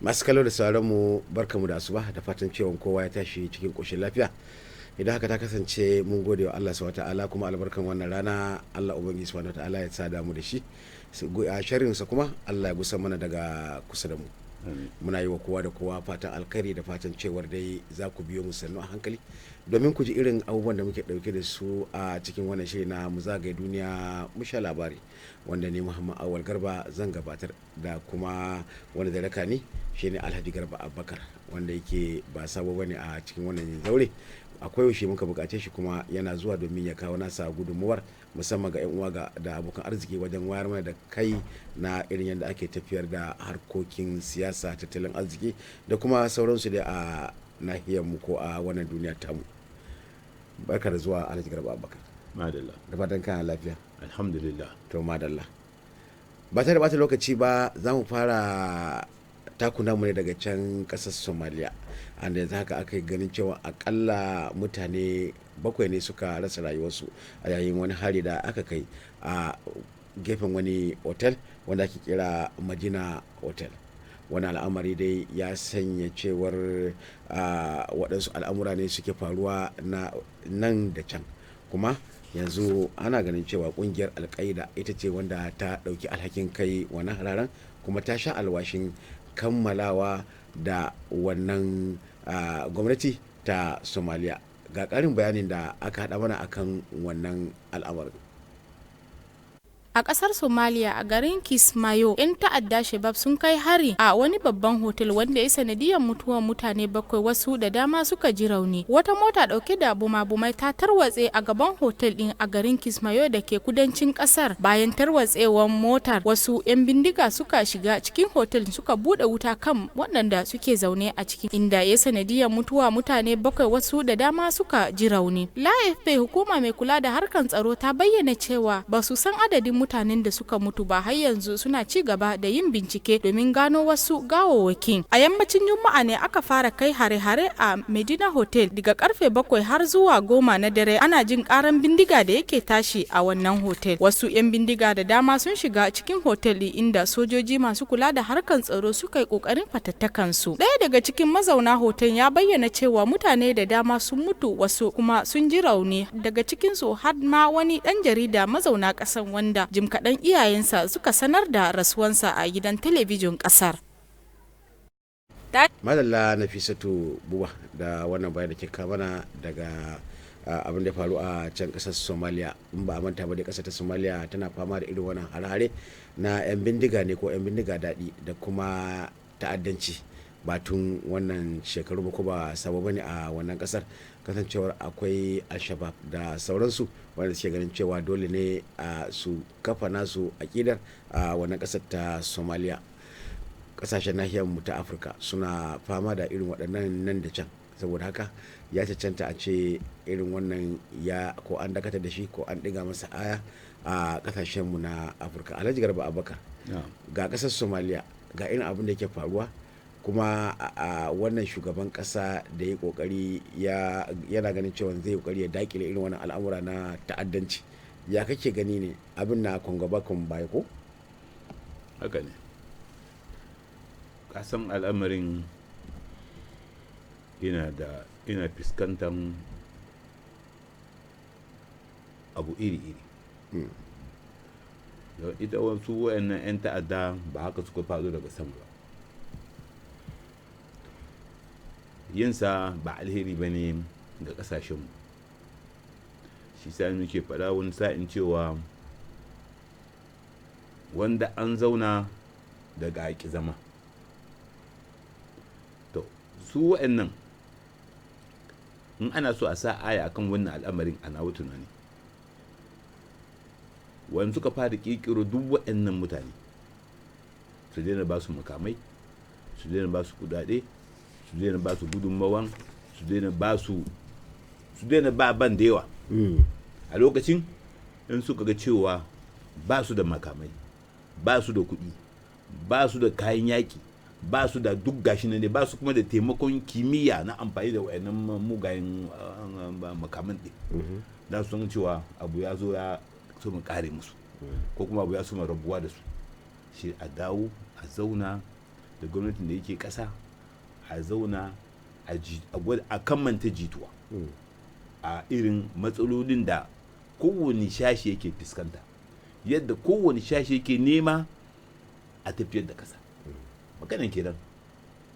Masu kallo da sauran mu barkamu da asuba da fatan cewa kowa ya tashi cikin koshin lafiya. Idan haka ta kasance mun gode wa Allah subhanahu ta'ala kuma albarkan wannan rana Allah ubangiji subhanahu ta'ala ya sada mu da shi. A sharrin sa kuma Allah ya gusa mana daga kusa da mu. Muna yi wa kowa da kowa fatan alkhairi da fatan cewar dai za ku biyo mu sannu a hankali domin ku ji irin abubuwan da muke dauke da su a cikin wannan shiri na mu zagaye duniya mu sha labari, wanda ne Muhammad Awal Garba zan gabatar da kuma wanda da raka ni shine Alhaji Garba Abubakar, wanda yake ba sabo bane a cikin wannan zaure. Akwai yaushe muka bukace shi kuma yana zuwa domin ya kawo nasa gudunmuwar musamman ga 'yan uwa da abokan arziki wajen wayar mana da kai na irin yadda ake tafiyar da harkokin siyasa, tattalin arziki da kuma sauransu da a nahiyar mu ko a wannan duniya tamu. Barka da zuwa Alhaji Garba Abubakar. Madalla. Da fatan kana lafiya. Alhamdulillah. To madalla. Ba ta da bata lokaci ba za mu fara takuna mu ne daga can kasar Somalia. An yanzu haka aka yi ganin cewa akalla mutane 7 ne suka rasa rayuwarsu a yayin wani hari da aka kai a gefen wani otel wanda ake kira Madina Hotel. Wani al'amari dai ya sanya cewar waɗansu al'amura ne suke faruwa na nan da can, kuma yanzu ana ganin cewa ƙungiyar alƙaida ita ce wanda ta ɗauki alhakin kai wannan hararen kuma ta sha alwashin kammalawa da wannan gwamnati ta Somalia. Ga ƙarin bayanin da aka haɗa mana akan wannan al'amarin. A ƙasar Somalia a garin Kismayo, 'yan ta'adda Shabab sun kai hari a wani babban hotel wanda ya sanadiyar mutuwar mutane 7, wasu da dama suka ji rauni. Wata mota ɗauke da bumabumai ta tarwatse a gaban hotel ɗin a garin Kismayo da ke kudancin ƙasar. Bayan tarwatsewar motar, wasu 'yan bindiga suka shiga cikin hotel suka buɗe wuta kan waɗanda suke zaune a ciki, inda ya sanadiyar mutuwa mutane 7, wasu da dama suka ji rauni. LAFP, hukuma mai kula da harkar tsaro, ta bayyana cewa ba su san adadin mutanen da suka mutu ba, har yanzu suna ci gaba da yin bincike domin gano wasu gawawwakin. A yammacin Juma'a ne aka fara kai hare-hare a Medina Hotel daga karfe 7 har zuwa 10 na dare. Ana jin karan bindiga da yake tashi a wannan hotel. Wasu 'yan bindiga da dama sun shiga cikin hotel inda sojoji masu kula da harkar tsaro suka yi kokarin fatattakan su. Ɗaya daga cikin mazauna hotel ya bayyana cewa mutane da dama sun mutu, wasu kuma sun ji rauni. Daga cikin su har ma wani ɗan jarida mazauna ƙasan wanda jim kaɗan iyayensa suka sanar da rasuwansa a gidan talabijin ƙasar. Madalla Nafisatu Buba da wannan bayan da ke kamana daga abin da ya faru a can ƙasar Somalia. In ba a manta ba da ƙasar ta Somalia tana fama da irin wannan hare-hare na 'yan bindiga ne ko 'yan bindiga daɗi da kuma ta'addanci. Batun wannan shekaru ba ko ba sabo bane a wannan ƙasar, kasancewar akwai al-shabab da sauransu wanda suke ganin cewa dole ne su kafa nasu akidar a wannan kasar ta Somalia. Kasashen nahiyar mu ta Afirka suna fama da irin waɗannan nan da can, saboda haka ya cancanta a ce irin wannan ya ko an dakatar da shi ko an ɗiga masa aya a kasashen mu na Afirka. Alhaji Garba Abubakar, ga kasar Somalia ga irin abin da yake faruwa, kuma a wannan shugaban kasa da ya kokari yana ganin cewa zai kokari ya dakile irin wannan al'amura na ta'addanci. Ya kake gani ne abin na kwangaba kan baya ko? Haka ne, kasan al'amarin ina fuskantar abu iri-iri. Ita wasu wayannan 'yan ta'adda ba haka suka faɗo daga sama ba, yinsa ba alheri ba ne ga kasashenmu. Shi sa muke faɗa wani sa'in cewa wanda an zauna daga haƙi zama. To su wa'annan in ana so a sa aya akan wannan al'amarin a nawa tunani, wani suka fara ƙirƙiro duk wa'annan mutane su daina ba su makamai, su daina ba su kudade, su daina ba su gudunmawan, su daina ba ban da yawa. A lokacin in suka ga cewa ba su da makamai, ba su da kuɗi, ba su da kayan yaƙi, ba su da duk gashi ne, ba su kuma da taimakon kimiyya na amfani da wayannan mugayen makaman ɗin, da su san cewa abu ya zo ya so mu kare musu, ko kuma abu ya so mu rabuwa da su. Shi a dawo a zauna da gwamnatin da yake ƙasa a zauna a kammanta jituwa a irin matsalolin da kowane shashi yake fuskanta, yadda kowane shashi yake nema a tafiyar da ƙasa. Maganin kenan.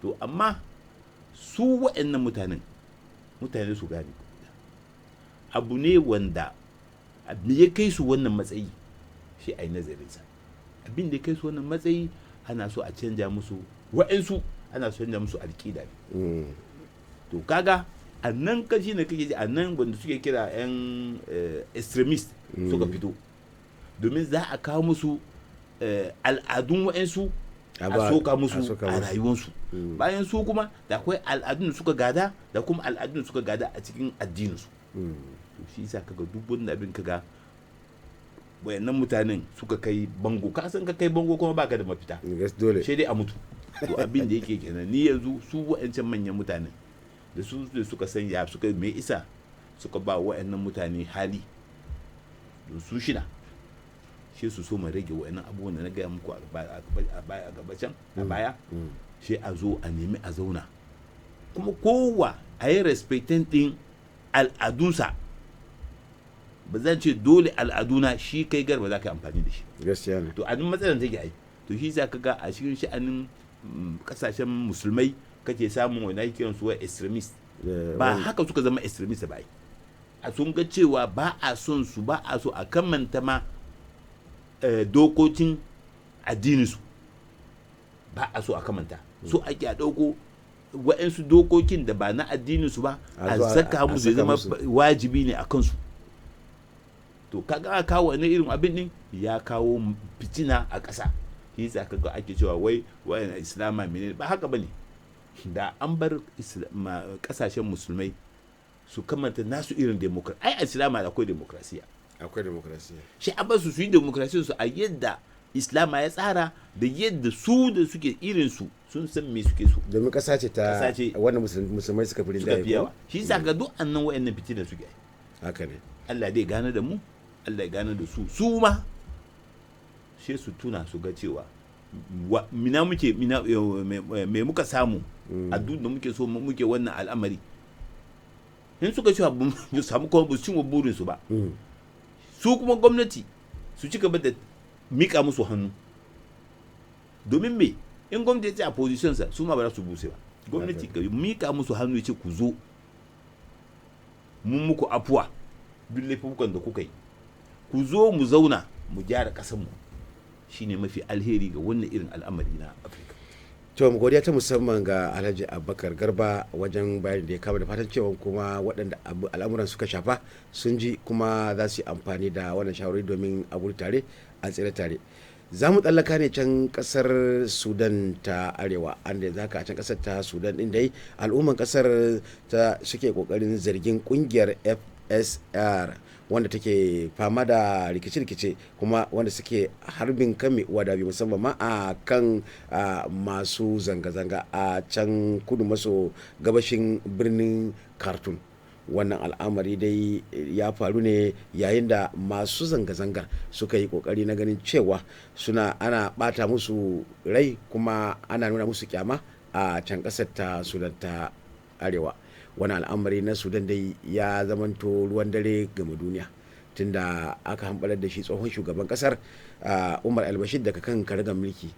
To amma su waɗannan mutane su gane abu ne wanda me ya kai su wannan matsayi shi a yi nazarinsa. Abin da ya kai su wannan matsayi ana so a canja musu wa'ansu, ana so canja musu alƙida ne. To kaga a nan kashi ne kake ji a nan wanda suke kira 'yan extremist suka fito, domin za a kawo musu al'adun wa'ansu a soka musu a rayuwarsu. Bayan su kuma da akwai al'adun da suka gada da kuma al'adun da suka gada a cikin addininsu. To shi yasa kaga duk wannan abin kaga wayannan mutanen suka kai bango, ka san ka kai bango kuma baka da mafita, dole sai dai a mutu. To abin da yake kenan, ni yanzu su wayancan manyan mutanen da su suka sanya suka me isa suka ba wayannan mutane hali don su shida shi su so mu rage wayannan abubuwan da na gaya muku a baya sai a zo a nemi a zauna kuma kowa a yi respectin din al'adunsa. Ba zan ce dole al'aduna shi kai Garba za ka yi amfani da shi, gaskiya ne. to a duk matsalar take ai, to shi za ka ga a cikin sha'anin kasashen musulmai kake samun wani ake kiran su extremist. Ba haka suka zama extremist ba, a sun ga cewa ba a son su, ba a so a kamanta ma dokokin addininsu, ba a so a kamanta, so ake a ɗauko wa'ansu dokokin da ba na addininsu ba a saka musu ya zama wajibi ne a kansu. To kaga kawo wani irin abin din ya kawo fitina a ƙasa. Shi yasa kaga ake cewa wai islama menene, ba haka bane. Da an bar kasashen musulmai su kamanta nasu irin demokrasi, ai islama akwai demokrasiya, shi a basu su yi demokrasiyar su a yadda islama ya tsara da yadda su da suke irin su sun san me suke so, domin kasa ce ta wannan musulmai suka fi yawa. Shi yasa ga duk annan wayannan fitina suke. Haka ne. Allah dai gane da mu, Allah ya gane da su ma sai su tuna su ga cewa me muka samu a duk da muke so muke wannan al'amari. In suka cewa bu samu kuma bu cin burin su ba, su kuma gwamnati su ci gaba da mika musu hannu, domin me in gwamnati ya ce a position sa su ma ba za su buse ba. Gwamnati ka mika musu hannu ya ce ku zo mun muku afuwa duk laifukan da kuka yi, ku zo mu zauna mu gyara ƙasarmu, shine mafi alheri ga wannan irin al'amari na Afirka. To mu godiya ta musamman ga Alhaji Abubakar Garba wajen bayani da ya kama, da fatan cewa kuma waɗanda al'amuran suka shafa sun ji kuma za su yi amfani da wannan shawarwari domin a gudu tare a tsira tare. Za mu tsallaka ne can kasar Sudan ta Arewa, an da zaka a can kasar ta Sudan din dai al'umman kasar ta suke kokarin zargin kungiyar FSR wanda take fama da rikice-rikice kuma wanda suke harbin kan mai uwa da bi musamman ma a kan masu zanga-zanga a can kudu maso gabashin birnin Khartoum. Wannan al'amari dai ya faru ne yayin da masu zanga-zangar suka yi kokari na ganin cewa ana bata musu rai kuma ana nuna musu kyama a can kasar ta Sudan ta Arewa. Wani al'amari na Sudan dai ya zamanto ruwan dare game duniya tunda aka hambarar da shi tsohon shugaban kasar Umar al-Bashir daga kan karagar mulki.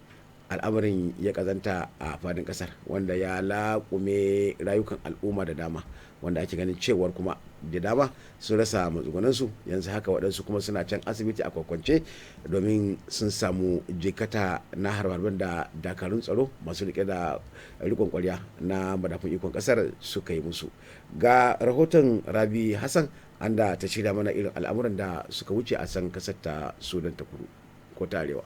Al'amarin ya kazanta a fadin kasar wanda ya laƙume rayukan al'umma da dama, wanda ake ganin cewar kuma da dama sun rasa matsugunansu, yanzu haka waɗansu kuma suna can asibiti a kwakwance domin sun samu jikata na harbarban da dakarun tsaro masu rike da rikon kwarya na madafun ikon kasar suka yi musu. Ga rahoton Rabi Hassan anda ta shirya mana irin al'amuran da suka wuce a san kasar ta Sudan ta kudu ko ta arewa.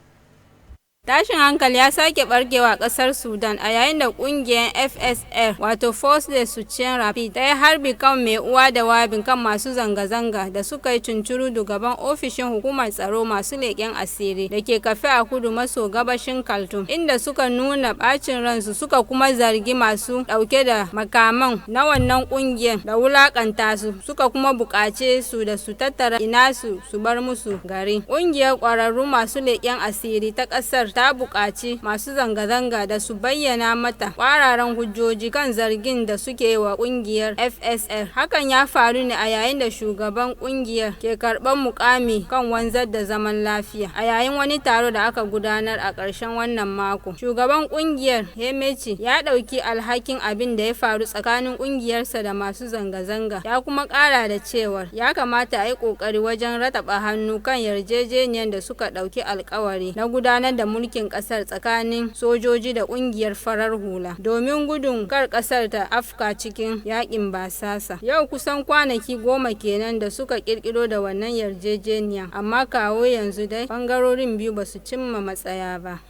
Tashin hankali ya sake barkewa a kasar Sudan a yayin da kungiyar FSR wato Force de Soutien Rapide ta yi harbi kan mai uwa da wabin kan masu zanga-zanga da suka yi cuncurudu gaban ofishin hukumar tsaro masu leƙen asiri da ke kafe a kudu maso gabashin Khartoum, inda suka nuna bacin ransu suka kuma zargi masu ɗauke da makaman na wannan kungiyar da wulakanta su, suka kuma buƙace su da su tattara ina su bar musu gari. Kungiyar ƙwararru masu leƙen asiri ta ƙasar ta buƙaci masu zanga-zanga da su bayyana mata ƙwararan hujjoji kan zargin da suke wa ƙungiyar FSL. Hakan ya faru ne a yayin da shugaban ƙungiyar ke karɓar mukami kan wanzar da zaman lafiya a yayin wani taro da aka gudanar a ƙarshen wannan mako. Shugaban ƙungiyar Hemechi ya ɗauki alhakin abin da ya faru tsakanin ƙungiyarsa da masu zanga-zanga, ya kuma ƙara da cewar ya kamata a yi ƙoƙari wajen rataba hannu kan yarjejeniyar da suka ɗauki alkawari na gudanar da mulkin ƙasar tsakanin sojoji da ƙungiyar farar hula domin gudun kar ƙasar ta afka cikin yaƙin basasa. Yau kusan kwanaki 10 kenan da suka ƙirƙiro da wannan yarjejeniya, amma kawo yanzu dai ɓangarorin biyu ba su cimma matsaya ba.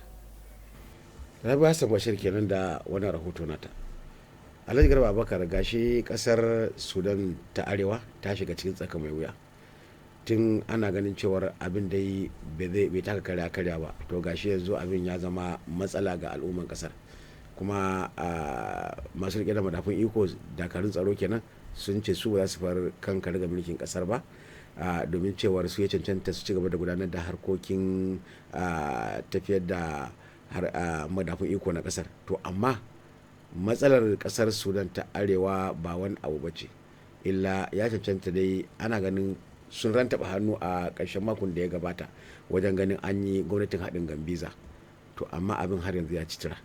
Rabi Hassan Bashir kenan da wannan rahoto nata. Alhaji Garba Abubakar, gashi kasar Sudan ta Arewa ta shiga cikin tsaka mai wuya. Tun ana ganin cewar abin dai bai taka karya ba, to gashi yanzu abin ya zama matsala ga al'umman kasar. Kuma masu rike da madafun iko, dakarun tsaro kenan, sun ce su ba za su far kan karga mulkin kasar ba, domin cewar su ya cancanta su ci gaba da gudanar da harkokin tafiyar da madafun iko na kasar. To amma matsalar kasar Sudan ta Arewa ba wani abu bace, illa ya cancanta dai ana ganin sun rantaba hannu a ƙarshen makon da ya gabata wajen ganin an yi gwamnatin haɗin gambiza. To amma abin har yanzu ya ci tura.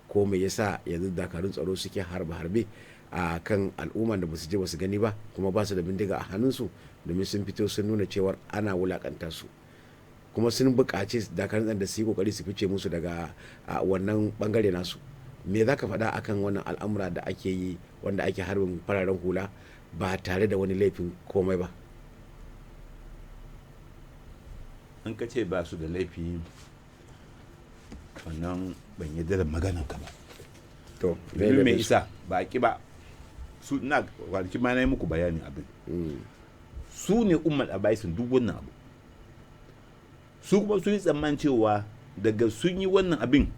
Ko me yasa yanzu dakarun tsaro suke harbe a kan al'umman da basu je basu gani ba, kuma ba su da bindiga a hannunsu, domin sun fito sun nuna cewar ana wulakanta su, kuma sun buƙaci dakarun tsaron da su yi kokari su fice musu daga wannan bangare nasu. Me za ka faɗa akan wannan al'amura da ake yi, wanda ake harbin fararen hula ba tare da wani laifin komai ba? An ka ce ba su da laifi, wannan ban yi da maganan ka ba. To me isa ba ki ba su, na kwanaki ma na yi muku bayani abin. Su ne umar abaisin duk wannan abu. Su kuma sun yi tsammanin cewa daga sun yi wannan abin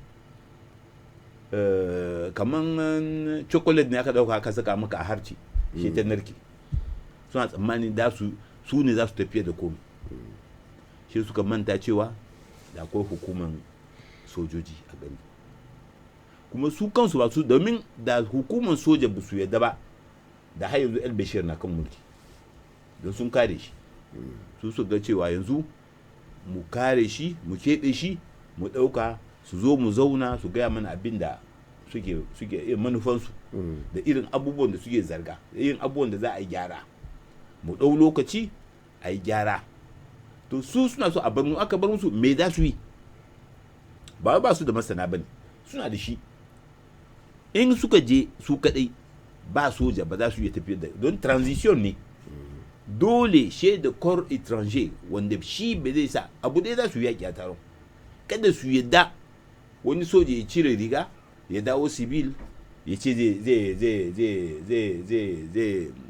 kaman chocolate ne aka dauka aka saka maka a harci shi ta narke. Suna tsammanin su ne za su tafiya da komai. Shi suka manta cewa da akwai hukuman sojoji a gani, kuma su kansu ba su, domin da hukuman soja ba su yadda ba da har yanzu El Bashir na kan mulki, don sun kare shi. Su ga cewa yanzu mu kare shi, mu keɓe shi, mu ɗauka su zo mu zauna su gaya mana abin da suke manufansu, da irin abubuwan da suke zarga, da irin abubuwan da za a yi gyara, mu ɗau lokaci a yi gyara. To su suna so a bar mu, aka bar musu me za su yi? Ba su da masana bane, suna da shi. In suka je su kadai ba soja ba za su iya tafiyar da, don transition ne dole she da corps étranger wanda shi ba zai sa abu dai za su yaki a taron. Kada su yadda wani soja ya cire riga ya dawo civil ya ce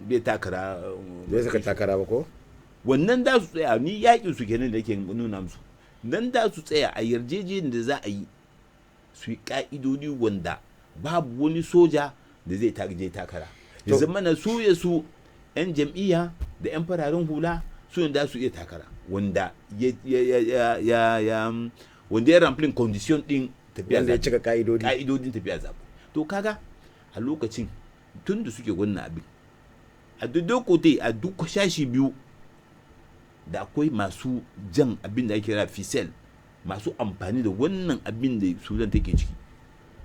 zai takara, zai saka takara ba ko? Wannan da su tsaya, ni yakin su kenan da yake nuna musu, nan da su tsaya a yarjejeniyar da za a yi, su yi ka'idodi wanda babu wani soja da zai je takara. Ya zama na su 'yan jam'iyya da 'yan fararen hula su da su iya takara, wanda ya ramplin condition din tafiya zaɓe, ya cika ka'idodin tafiya zaɓe. To kaga a lokacin tun da suke wannan abin a duk kote, a duk shashi biyu da akwai masu jan abin da ake kira fisel, masu amfani da wannan abin da Sudan take ciki.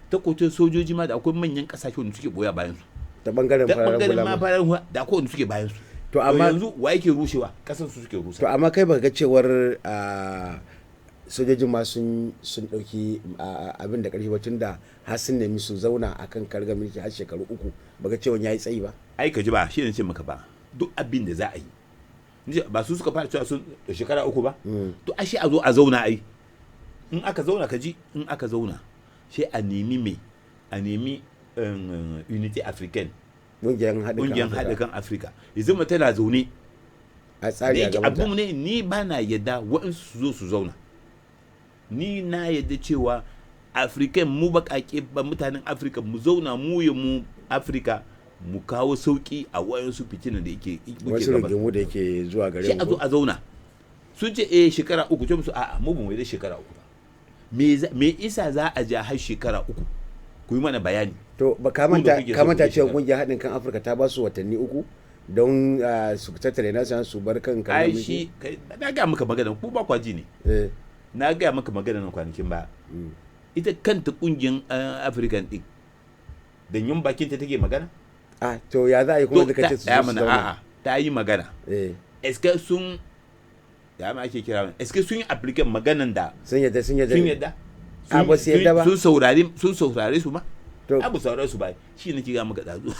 Ta kotun sojoji ma da akwai manyan kasashe wanda suke boya bayan su, ta bangaren fararen hula da akwai wanda suke bayan su. To amma yanzu wa yake rushewa? Kasar su suke rusa. To amma kai baka ga cewar sojojin ma sun dauki abin da karfi ba, tun da har sun nemi su zauna akan karga mulki har shekaru 3, baka cewa yayi tsayi ba? Ai ka ji ba, shi ne ce maka ba, duk abin da za a yi ba su suka fara cewa sun shekara 3 ba, to ashe a zo a zauna. Ai in aka zauna, ka ji, in aka zauna sai a nemi unity african, ƙungiyar haɗa kan Afirka, ya zama tana zaune a tsari a gabata. Abu ne, ni ba na yadda waɗansu su zo su zauna. Ni na yadda cewa African, mu baƙaƙe ba mutanen Afirka, mu zauna mu Afirka, mu kawo sauƙi a wayansu fitinan da yake wasu rigimu da yake zuwa gare mu. Sai a zo a zauna. Sun ce shekara 3, ce musu a'a mu ba mu yi da shekara 3 ba. me isa za a ja har shekara 3 ku yi mana bayani. To ba kamanta cewa kungiyar haɗin kan Afirka ta ba su watanni 3 don su tattare nasu su bar kan ai shi na ga maka magana ku ba kwaji ne. Na ga maka magana nan kwanakin ba. Ita kanta kungiyar African din da yin bakin ta take magana. To ya za a yi kuma da kace su zauna. Ta yi magana. Eske sun ya ma ake kira eske sun yi application maganan da sun yadda ba su yadda ba sun saurare su ma abu saurare su ba shi ne kiga maka dazu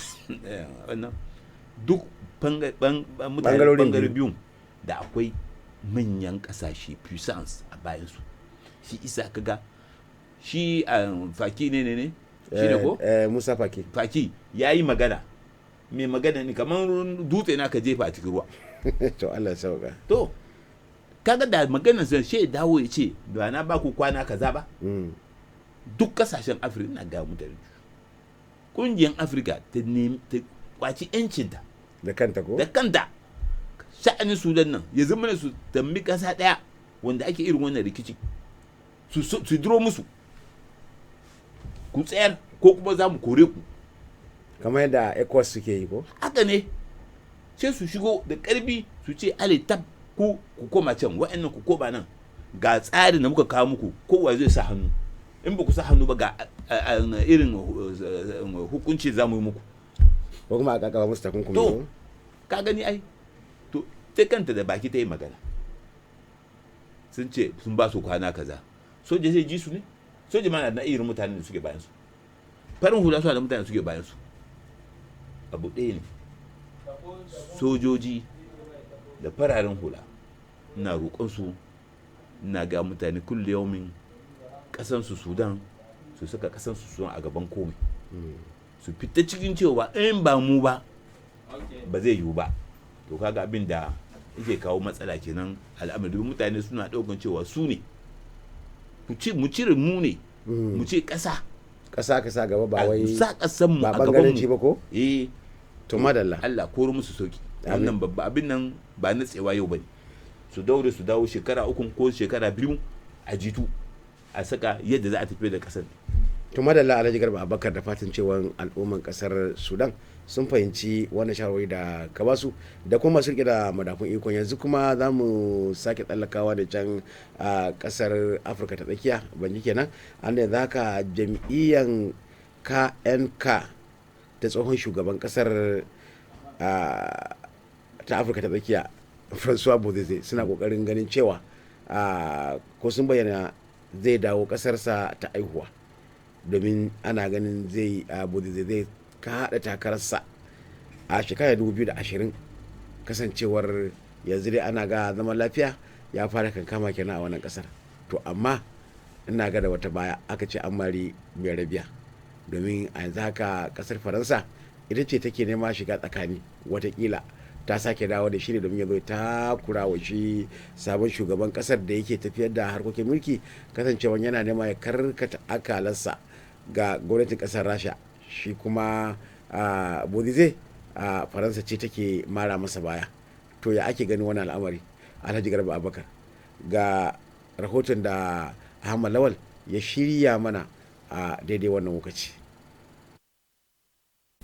wannan duk bangare biyun da akwai manyan kasashe puissance a bayan su shi isa kaga shi Faki ne shi ne ko Musa Faki yayi magana mai magana ne kamar dutse na ka jefa a cikin ruwa. To Allah sauka. To kaga da maganar zan she dawo ya ce da na ba ku kwana kaza ba. Duk kasashen Afirka na ga mutane. Kungiyar Afirka ta kwaci yancinta da kanta ko? Da kanta. Sha'anin Sudan nan ya zama su tambi kasa daya wanda ake irin wannan rikici. Su duro musu. Ku tsayar ko kuma za mu kore ku. Kamar yadda ECOWAS suke yi ko? Haka ne. Sai su shigo da karbi su ce ale tab ku koma can wa'annan ku koma nan ga tsarin da muka kawo muku kowa zai sa hannu in ba ku sa hannu ba ga irin hukunci za mu yi muku ko kuma a kakaba musu takunkumi. To ka gani ai to ta kanta da baki ta yi magana sun ce sun ba su kwana kaza soja zai ji su ne soja ma na irin mutanen da suke bayan su farin hula suna da mutanen da suke bayan su abu ɗaya ne sojoji da fararen hula ina roƙonsu ina ga mutane kulle yaumin ƙasansu Sudan su saka ƙasansu Sudan a gaban komai su fita cikin cewa in ba mu ba ba zai yiwu ba. To kaga abin da yake kawo matsala kenan al'amari mutane suna ɗaukan cewa su ne mu cire mu ne mu ce ƙasa gaba ba wai sa ƙasan mu a gaban mu ba ko? To madalla. Allah koro musu sauki. Wannan babba abin nan ba na tsewa yau bane. Su daure su dawo shekara 3 ko shekara 2 a jitu a saka yadda za a tafi da kasar. To madalla Alhaji Garba Abubakar da fatan cewa al'umman kasar Sudan sun fahimci wannan shawarwari da ka basu da kuma masu rike da madafun ikon. Yanzu kuma za mu sake tsallakawa da can a kasar Afirka ta tsakiya banji kenan an da yanzu haka jam'iyyan KNK da tsohon shugaban kasar ta Afirka ta tsakiya Francois Bozizé suna kokarin ganin cewa ko sun bayyana zai dawo kasarsa ta aihuwa domin ana ganin Bozizé zai kaɗa takararsa a shekarar 2020 kasancewar yanzu dai ana ga zaman lafiya ya fara kankama kenan a wannan kasar. To amma ina ga da wata baya aka ce an mari mai rabiya domin a yanzu haka kasar Faransa ita ce take nema shiga tsakani watakila ta sake dawo da shi ne domin ya zo ta kurawa shi sabon shugaban kasar da yake tafiyar da harkokin mulki kasancewa yana nema ya karkata akalarsa ga gwamnatin kasar Rasha. Shi kuma Bozizé Faransa ce take mara masa baya. To ya ake gani wannan al'amari Alhaji Garba Abubakar ga rahoton da Ahmad Lawal ya shirya mana a daidai wannan lokaci.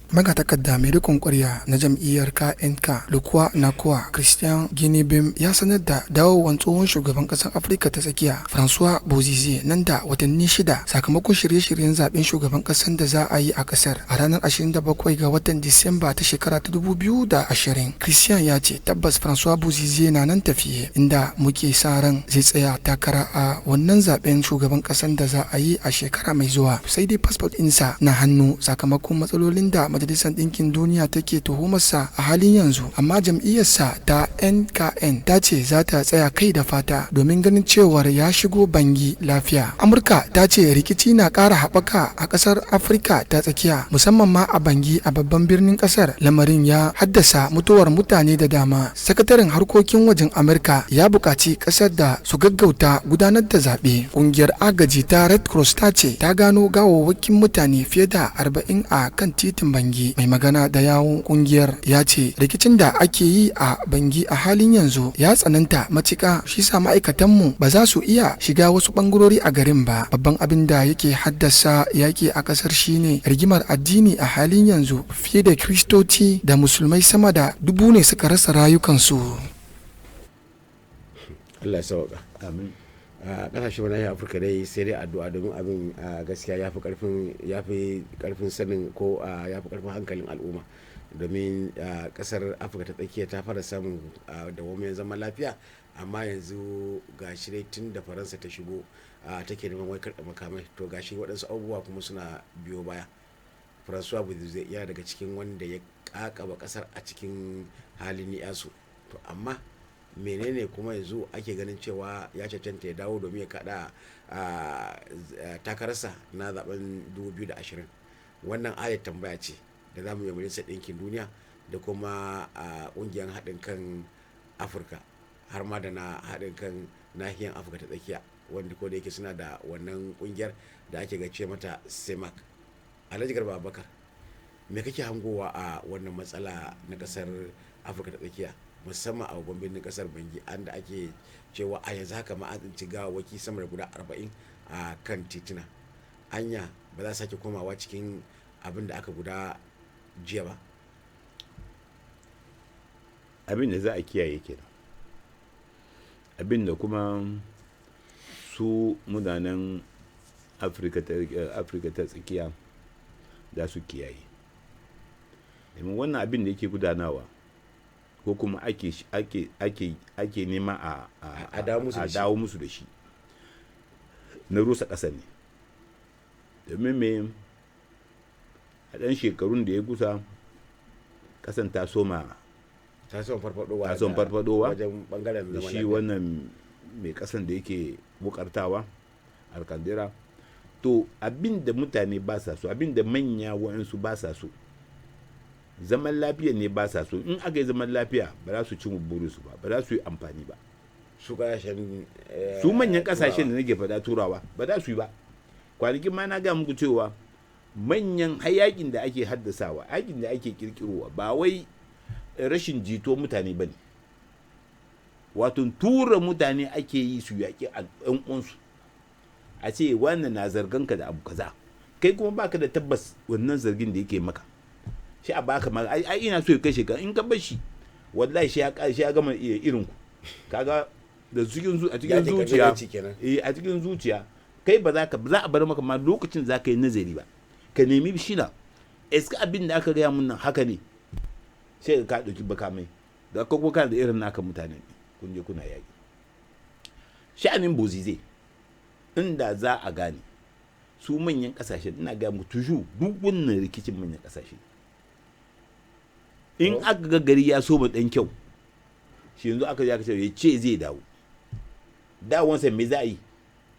magatakarda mai rikon kwarya na jam'iyyar KNK Lukwa Nakwa Christian Ginibim ya sanar da dawowan tsohon shugaban kasar Afirka ta tsakiya Francois Bozizé nan da watanni 6 sakamakon shirye-shiryen zaben shugaban kasar da za a yi a kasar a ranar 27 ga watan Disamba ta shekara ta 2020. Christian ya ce tabbas Francois Bozizé na nan tafiye inda muke sa ran zai tsaya takara a wannan zaben shugaban kasar da za a yi a shekara mai zuwa. Sai dai passport ɗinsa na hannu sakamakon matsalolin da Majalisar Ɗinkin Duniya take tuhumarsa a halin yanzu, amma jam'iyyarsa ta NKN ta ce za ta tsaya kai da fata domin ganin cewar ya shigo Bangi lafiya. Amurka ta ce rikici na ƙara haɓaka a ƙasar Afirka ta tsakiya musamman ma a Bangi a babban birnin ƙasar. Lamarin ya haddasa mutuwar mutane da dama. Sakataren harkokin wajen Amurka ya buƙaci ƙasar da su gaggauta gudanar da zaɓe. Ƙungiyar agaji ta Red Cross ta ce ta gano gawawwakin mutane fiye da 40 a kan titin Bangi Bangi mai magana da yawun kungiyar ya ce rikicin da ake yi a Bangi a halin yanzu ya tsananta matuƙa, shi sa ma'aikatanmu ba za su iya shiga wasu bangarori a garin ba. Babban abin da yake haddasa yaki a ƙasar shine rigimar addini a halin yanzu. Fiye da Kiristoci da Musulmai sama da 1000 ne suka rasa rayukansu. Allah ya sauka. Amin. A kasashen nahiyar Afirka dai sai dai addu'a, domin abin gaskiya ya fi karfin sanin ko ya fi karfin hankalin al'umma, domin kasar Afirka ta tsakiya ta fara samun dawwammamin zaman lafiya, amma yanzu gashi dai tun da Faransa ta shigo take neman wai karɓa makamai, to gashi waɗansu abubuwa kuma suna biyo baya. Faransuwa zai iya daga cikin wanda ya kakaba kasar a cikin halin ni'asu, to amma menene kuma yanzu ake ganin cewa ya cancanta ya dawo domin ya kada takararsa na zaben 2020. Wannan ayat tambaya ce da za mu yi majalisar ɗinkin duniya da kuma ƙungiyar haɗin kan Afirka, har ma da na haɗin kan nahiyar Afirka ta tsakiya, wanda ko da yake suna da wannan ƙungiyar da ake gace mata CEMAC. Alhaji Garba Abubakar, me kake hangowa a wannan matsala na ƙasar Afirka ta tsakiya, musamman a babban birnin kasar Bangi, an da ake cewa a yanzu haka ma an tsinci gawawwaki sama da guda 40 a kan tituna? Anya ba za sake komawa cikin abin da aka guda jiya ba? Abin da za a kiyaye kenan, abin da kuma su mutanen Afirka ta tsakiya za su kiyaye, domin wannan abin da yake gudanawa ko kuma ake nema a dawo musu da shi na rusa ƙasa ne. Domin me, a ɗan shekarun da ya kusa ƙasan ta soma farfadowa wajen bangaren da shi wannan mai ƙasan da yake bukartawa alkandira. To abin da mutane ba sa so, abin da manya wa'ansu ba sa so, zaman lafiya ne ba sa so. In aka yi zaman lafiya ba za su ci burinsu ba za su yi amfani ba. Su manyan kasashen da nake faɗa turawa ba za su yi ba. Kwanakin ma na ga muku cewa manyan hayakin da ake haddasawa, aikin da ake kirkirowa, ba wai rashin jito mutane ba ne, wato tura mutane ake yi su yaƙi ɗan uwansu. A ce wannan na zarganka da abu kaza, kai kuma baka da tabbas wannan zargin da yake maka, shi a baka ma ai ina so ya kashe ka, in ka bar shi wallahi shi ya gama irin ku. Kaga da cikin zuciya a cikin zuciya kai ba za a bar maka ma lokacin za ka yi nazari ba, ka nemi shina eska abin da aka gaya mun nan haka ne, sai ka ɗauki bakamai da kuma kana da irin naka mutane kun je kuna yaƙi. Sha'anin Bozize inda za a gane su manyan ƙasashe, ina ga mutu duk wannan rikicin manyan ƙasashe, in aka ga gari ya so ɗan kyau, shi yanzu aka ya ce zai dawo, dawansa me za a yi?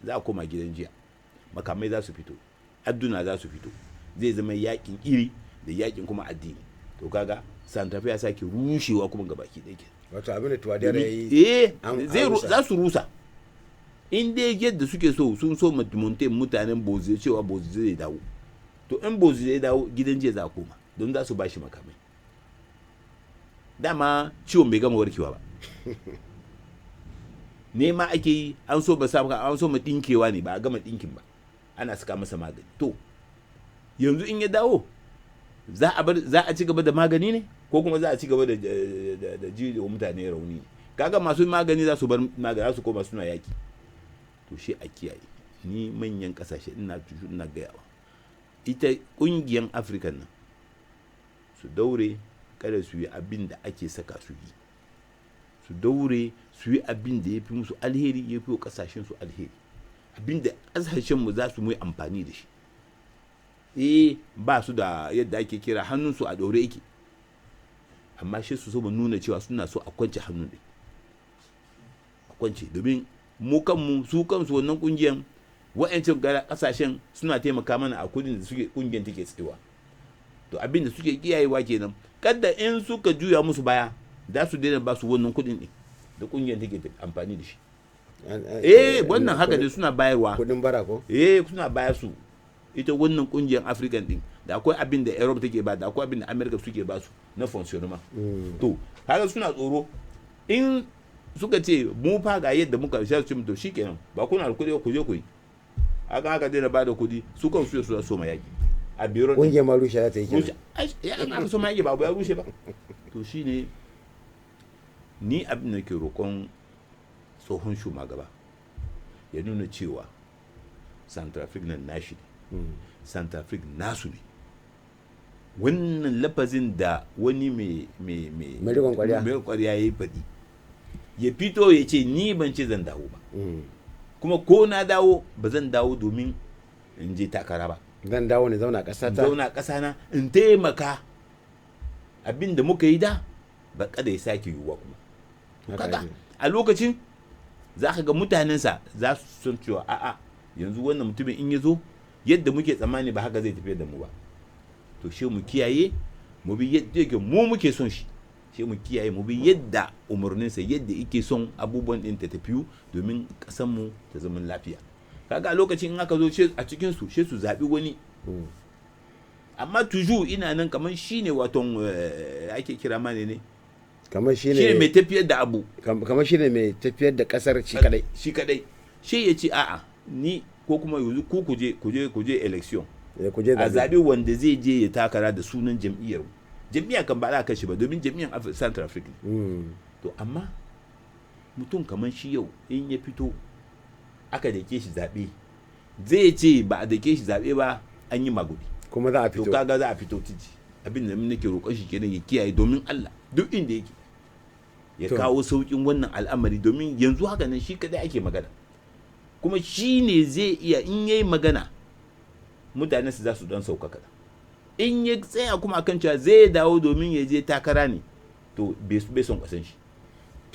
Za a koma gidan jiya, makamai za su fito, adduna za su fito, zai zama yakin iri da yakin kuma addini. To kaga Santa Fe ya sake rushewa kuma gabaki ɗaya. Wato abin da tuwa da yayi za su rusa. In dai yadda suke so, sun so mutanen Bozize cewa Bozize zai dawo, to in Bozize zai dawo gidan jiya za a koma, don za su ba shi makamai. Dama ciwon bai gama warkewa ba. Nema ake yi, an so ma dinkewa ne, ba a gama dinkin ba, ana saka masa magani. To yanzu in ya dawo za a ci gaba da magani ne, ko kuma za a ci gaba da ji wa mutane rauni ne? Kaga masu magani za su bar magani, za su koma suna yaki. To shi a kiyaye. Ni manyan kasashe ina gayawa, ita kungiyan Afirka nan su daure kada su yi abin da ake saka su yi, su daure su yi abin da ya fi musu alheri, ya fi wa kasashen su alheri, abin da kasashen mu za su mu amfani da shi. Ba su da yadda ake kira hannunsu a daure yake, amma shi su so mu nuna cewa suna so a kwance hannun ne, a kwance, domin mu kanmu su kansu wannan kungiyan wa'ancin kasashen suna taimaka mana a kudin da suke kungiyan take tsayawa. To abin da suke kiyayewa kenan, kada in suka juya musu baya za su daina ba su wannan kudin ne da kungiyar take amfani da shi. Wannan haka ne, suna bayarwa kudin bara ko suna bayar su ita wannan kungiyar african din da akwai abin da europe take ba da akwai abin da america suke ba su na fonctionnement to haka suna tsoro in suka ce mu fa ga yadda muka sha su to shikenan ba kuna da kuɗi ku je ku yi haka daina ba da kuɗi su kan su so ma yaki a biro kungiyar ma rushe za ta yi kenan ya aka so ma yaki ba ya rushe ba to shine ni abin da ke roƙon tsohon shugaba ya nuna cewa Centrafrique nan nashi ne Centrafrique nasu ne wannan lafazin da wani mai rikon kwarya ya yi faɗi ya fito ya ce ni ban ce zan dawo ba kuma ko na dawo ba zan dawo domin in je takara ba zan dawo ne zauna ƙasa na in taimaka abin da muka yi da ba kada ya sake yiwuwa kuma kaga a lokacin za ka ga mutanensa za su san cewa a'a yanzu wannan mutumin in ya zo yadda muke tsammani ba haka zai tafi da mu ba to shi mu kiyaye mu bi yadda yake mu muke son shi shi mu kiyaye mu bi yadda umarninsa yadda yake son abubuwan din ta tafiyu domin kasan mu ta zama lafiya kaga a lokacin in aka zo a cikin su su zabi wani amma tuju ina nan kamar shine waton ake kira ma ne kamar shine mai tafiyar da abu kamar shine mai tafiyar da kasar shi kadai shi ya ce a'a ni ko kuma yanzu ku kuje election a zaɓi wanda zai je ya takara da sunan jam'iyyar kan ba za ka shi ba domin jam'iyyar Central Africa to amma mutum kamar shi yau in ya fito aka dake shi zaɓe zai ce ba a dake shi zaɓe ba an yi magudi kuma za a fito to kaga za a fito titi abin da nake roƙon shi kenan ya kiyaye domin Allah duk inda yake ya kawo sauƙin wannan al'amari domin yanzu haka nan shi kadai ake magana kuma shi ne zai iya in yayi magana mutane su za su dan sauka kaɗan in ya tsaya kuma akan cewa zai dawo domin ya je takara ne to bai son ƙasan shi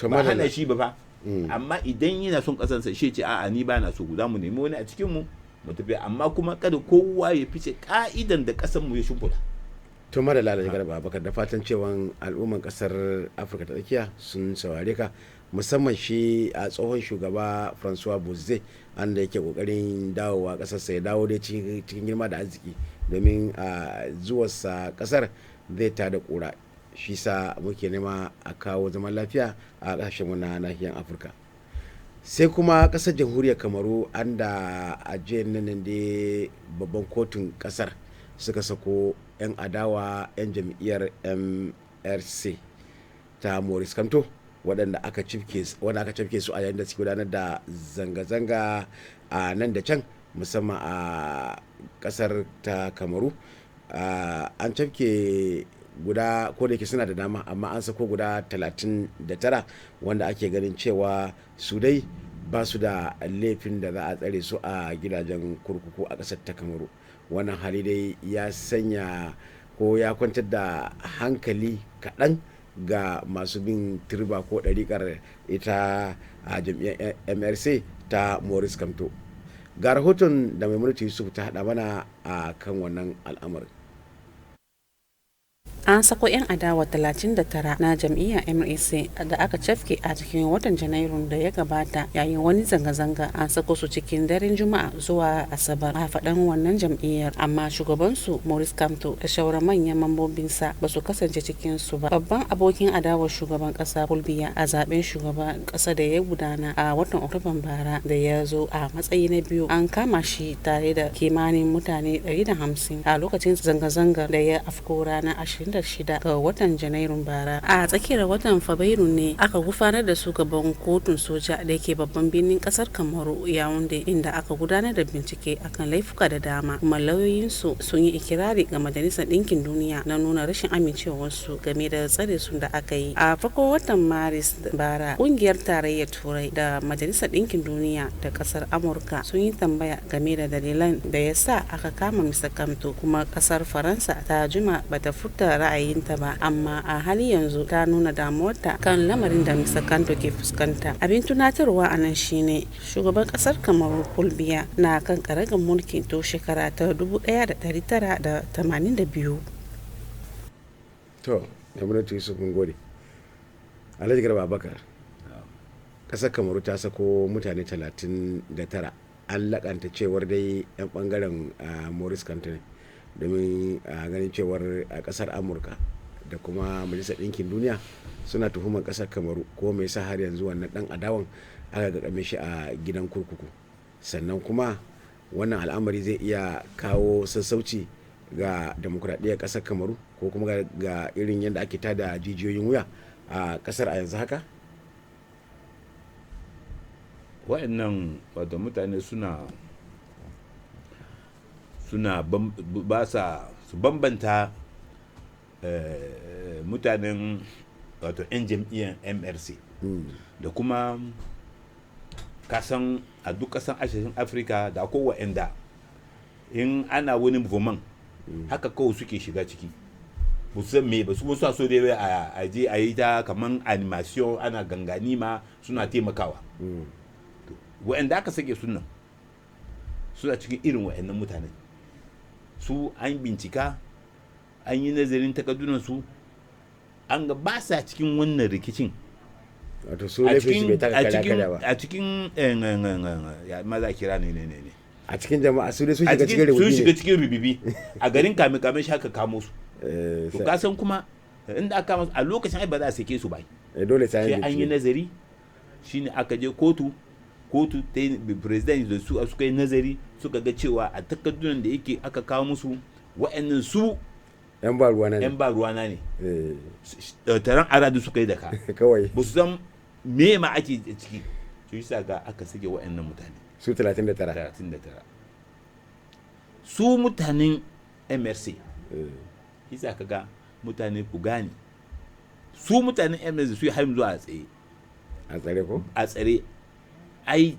ba hana shi ba fa amma idan yana son ƙasansa shi ce a'a ni ba na so za mu nemi wani a cikin mu tafi amma kuma kada kowa ya fice ka'idan da ƙasan mu ya shimfiɗa to mara lalace garba bakar da fatan cewa al'umman kasar afirka ta tsakiya sun saurare ka musamman shi a tsohon shugaba Francois Bozize an da yake kokarin dawowa kasarsa ya dawo dai cikin girma da arziki domin a zuwarsa kasar zai tada kura shi sa muke nema a kawo zaman lafiya a kasashen mu na nahiyar afirka sai kuma kasar jamhuriyar kamaru an da ajiyar nan da babban kotun kasar suka sako 'yan adawa 'yan jam'iyyar MRC ta Maurice Kamto waɗanda aka cifke su a yayin da suke gudanar da zanga-zanga a nan da can musamman a ƙasar ta Kamaru an cifke guda ko da yake suna da dama amma an sako guda 39 wanda ake ganin cewa su dai ba su da laifin da za a tsare su a gidajen kurkuku a ƙasar ta Kamaru. Wannan hali dai ya sanya ko ya kwantar da hankali kaɗan ga masu bin turba ko ɗariƙar ita a jam'iyyar MRC ta Maurice Kamto. Ga rahoton da Maimunatu Yusuf ta haɗa mana a kan wannan al'amarin. An sako 'yan adawa 39 na jam'iyyar MRC da aka cafke a cikin watan Janairun da ya gabata yayin wani zanga-zanga. An sako su cikin daren Juma'a zuwa Asabar a faɗan wannan jam'iyyar, amma shugabansu Maurice Kamto da shauran manyan mambobinsa ba su kasance cikin su ba. Babban abokin adawar shugaban ƙasa Paul Biya a zaben shugaban ƙasa da ya gudana a watan Oktoban bara da ya zo a matsayi na biyu, an kama shi tare da kimanin mutane 150 a lokacin zanga-zangar da ya afko ranar 26 ga watan Janairun bara. A tsakiyar watan Fabrairu ne aka gufanar da su gaban kotun soja da yake babban birnin kasar Kamaru Yaounde, inda aka gudanar da bincike akan laifuka da dama, kuma lauyoyinsu sun yi ikirari ga Majalisar Ɗinkin Duniya na nuna rashin amincewarsu game da tsare su da aka yi. A farkon watan Maris bara, kungiyar tarayyar Turai da Majalisar Ɗinkin Duniya da kasar Amurka sun yi tambaya game da dalilan da ya sa aka kama Mr. Kamto, kuma kasar Faransa ta juma bata furta ra'ayinta ba, amma a hali yanzu ta nuna damuwarta kan lamarin da Mr. Kamto ke fuskanta. Abin tunatarwa a nan shine shugaban kasar Kamaru Paul Biya na kan karagar mulki to shekara ta 1982. To, Maimunatu Yusuf mun gode. Alhaji Garba Abubakar, kasar Kamaru ta sako mutane 39 an lakanta cewar dai 'yan bangaren Maurice Kamto ne, domin ganin cewar a kasar Amurka da kuma Majalisar Ɗinkin Duniya suna tuhumar kasar Kamaru ko mai sa har yanzu wannan dan adawan aka ga shi a gidan kurkuku. Sannan kuma wannan al'amari zai iya kawo sassauci ga demokuraɗiyyar ƙasar Kamaru ko kuma ga irin yadda ake tada jijiyoyin wuya a ƙasar a yanzu haka. wa'annan wato mutane suna ba sa su bambanta mutanen wato 'yan jam'iyyar MRC da kuma kasan a duk kasan ashirin Afirka da kowa inda in ana wani movement haka kawai suke shiga ciki musamman me ba su wasu so dai a je a yi ta kaman animation ana gangani ma suna taimakawa wa'anda aka sake sunan suna cikin irin wa'annan mutane su an bincika an yi nazarin takaddunan su an ga ba sa cikin wannan rikicin wato su laifin su bai taka kada ba a cikin ya maza kira ne a cikin jama'a su dai sun shiga cikin rubibi a garin kame shi haka kamo su to ka san kuma inda aka kama su a lokacin ai ba za a sake su ba dole sai an yi nazari shine aka je kotu ta yi president da su suka yi nazari suka ga cewa a takaddunan da yake aka kawo musu wa'annan su yan ba ruwana ne taron aradu suka yi da ka kawai ba su san me ma ake ciki su yi ga aka sake wa'annan mutane su 39 su mutanen MRC isa ka ga mutane ku gane su mutanen MRC su yi haim zuwa a tsare ko a tsare ai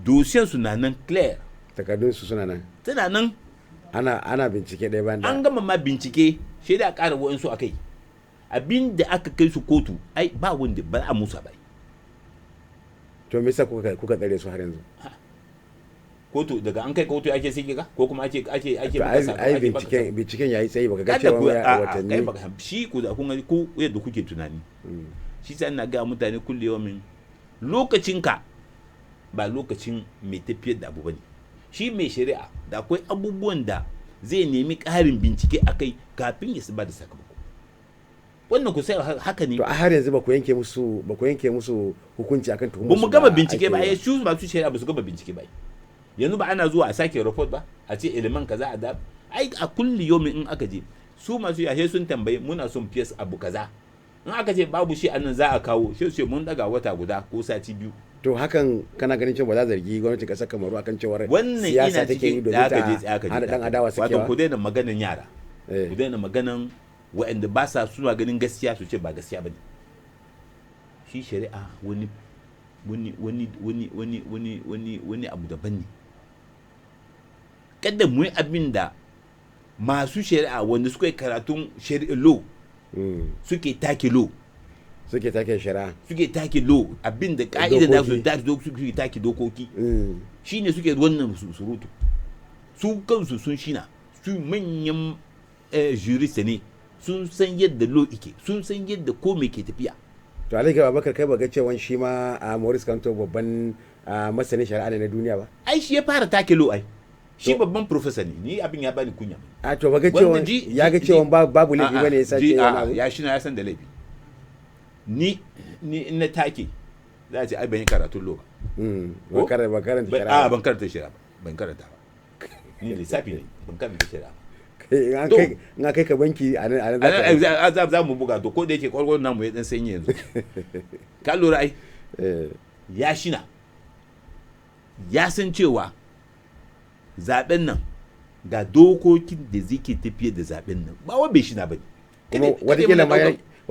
dosiyan su na nan clear takardun su suna nan tana nan ana bincike ɗaya bayan an gama ma bincike shi da ƙara wa'insu a kai abin da aka kai su kotu ai ba wanda ba a musa ba to me yasa kuka tsare su har yanzu kotu daga an kai kotu ake sike ka ko kuma ake ai binciken yayi tsayi baka ga cewa watanni shi ku da kun ku yadda kuke tunani shi sai ina ga mutane kullewa min lokacinka ba lokacin mai tafiyar da abu bane shi mai shari'a da akwai abubuwan da zai nemi ƙarin bincike a kai kafin ya ba da sakamako wannan ku sai haka ne to a har yanzu ba ku yanke musu hukunci akan tuhumar ba mu gaba bincike ba ai su ba su shari'a ba su gaba bincike ba yanzu ba ana zuwa a sake report ba a ce eleman kaza a da ai a kulli yomin in aka je su masu yashe sun tambaye muna son fiyas abu kaza in aka ce babu shi anan za a kawo shi ce mun daga wata guda ko sati biyu to hakan kana ganin cewa ba za zargi gwamnatin kasar Kamaru akan cewar wannan siyasa take yi domin ta hana dan adawa sakewa wato ku daina maganan yara ku daina maganan waɗanda ba sa suna ganin gaskiya su ce ba gaskiya bane shi shari'a wani abu daban ne kada mu yi abin da masu shari'a wanda suka yi karatun shari'a law suke take law suke take shari'a suke take law abin da ka'ida da su suke take dokoki shine suke wannan surutu su kansu sun shina su manyan jurist ne sun san yadda law ike sun san yadda komai ke tafiya to Alhaji Abubakar kai baga cewa shi ma a Maurice Kamto babban masanin shari'a ne na duniya ba ai shi ya fara take law ai shi babban professor ne ni abin ya bani kunya a to baga cewa ya ga cewa babu laifi bane ya sace ya shi na ya san da laifi ni na take za a ce ai ban yi karatun lo ba ban karanta shari'a ban karanta shari'a ban karanta ba ni lissafi ne ban karanta shari'a in kai ka banki a nan za mu buga to ko da yake kwarkwaron namu ya dan sanyi yanzu ka lura ai ya shina ya san cewa zaben nan ga dokokin da zai ke tafiye da zaben nan ba wa bai shina bane kuma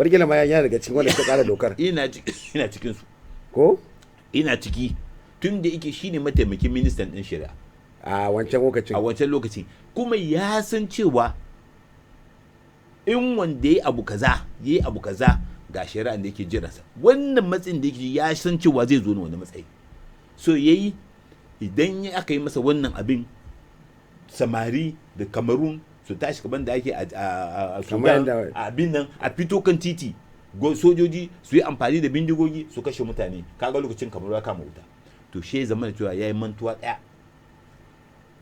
wadda ma yana daga cikin wanda suka tsara dokar ina cikin su ko ina ciki tun da yake shine mataimakin ministan din shari'a a wancan lokacin kuma ya san cewa in wanda yayi abu kaza ga shari'a da yake jiransa wannan matsayin da yake ya san cewa zai zo ne wani matsayi so yayi idan aka yi masa wannan abin samari da Cameroon su tashi kaban da ake a Sudan abin nan a fito kan titi sojoji su yi amfani da bindigogi su kashe mutane kaga lokacin Cameroon ya kama wuta to she zama da cewa yayi mantuwa daya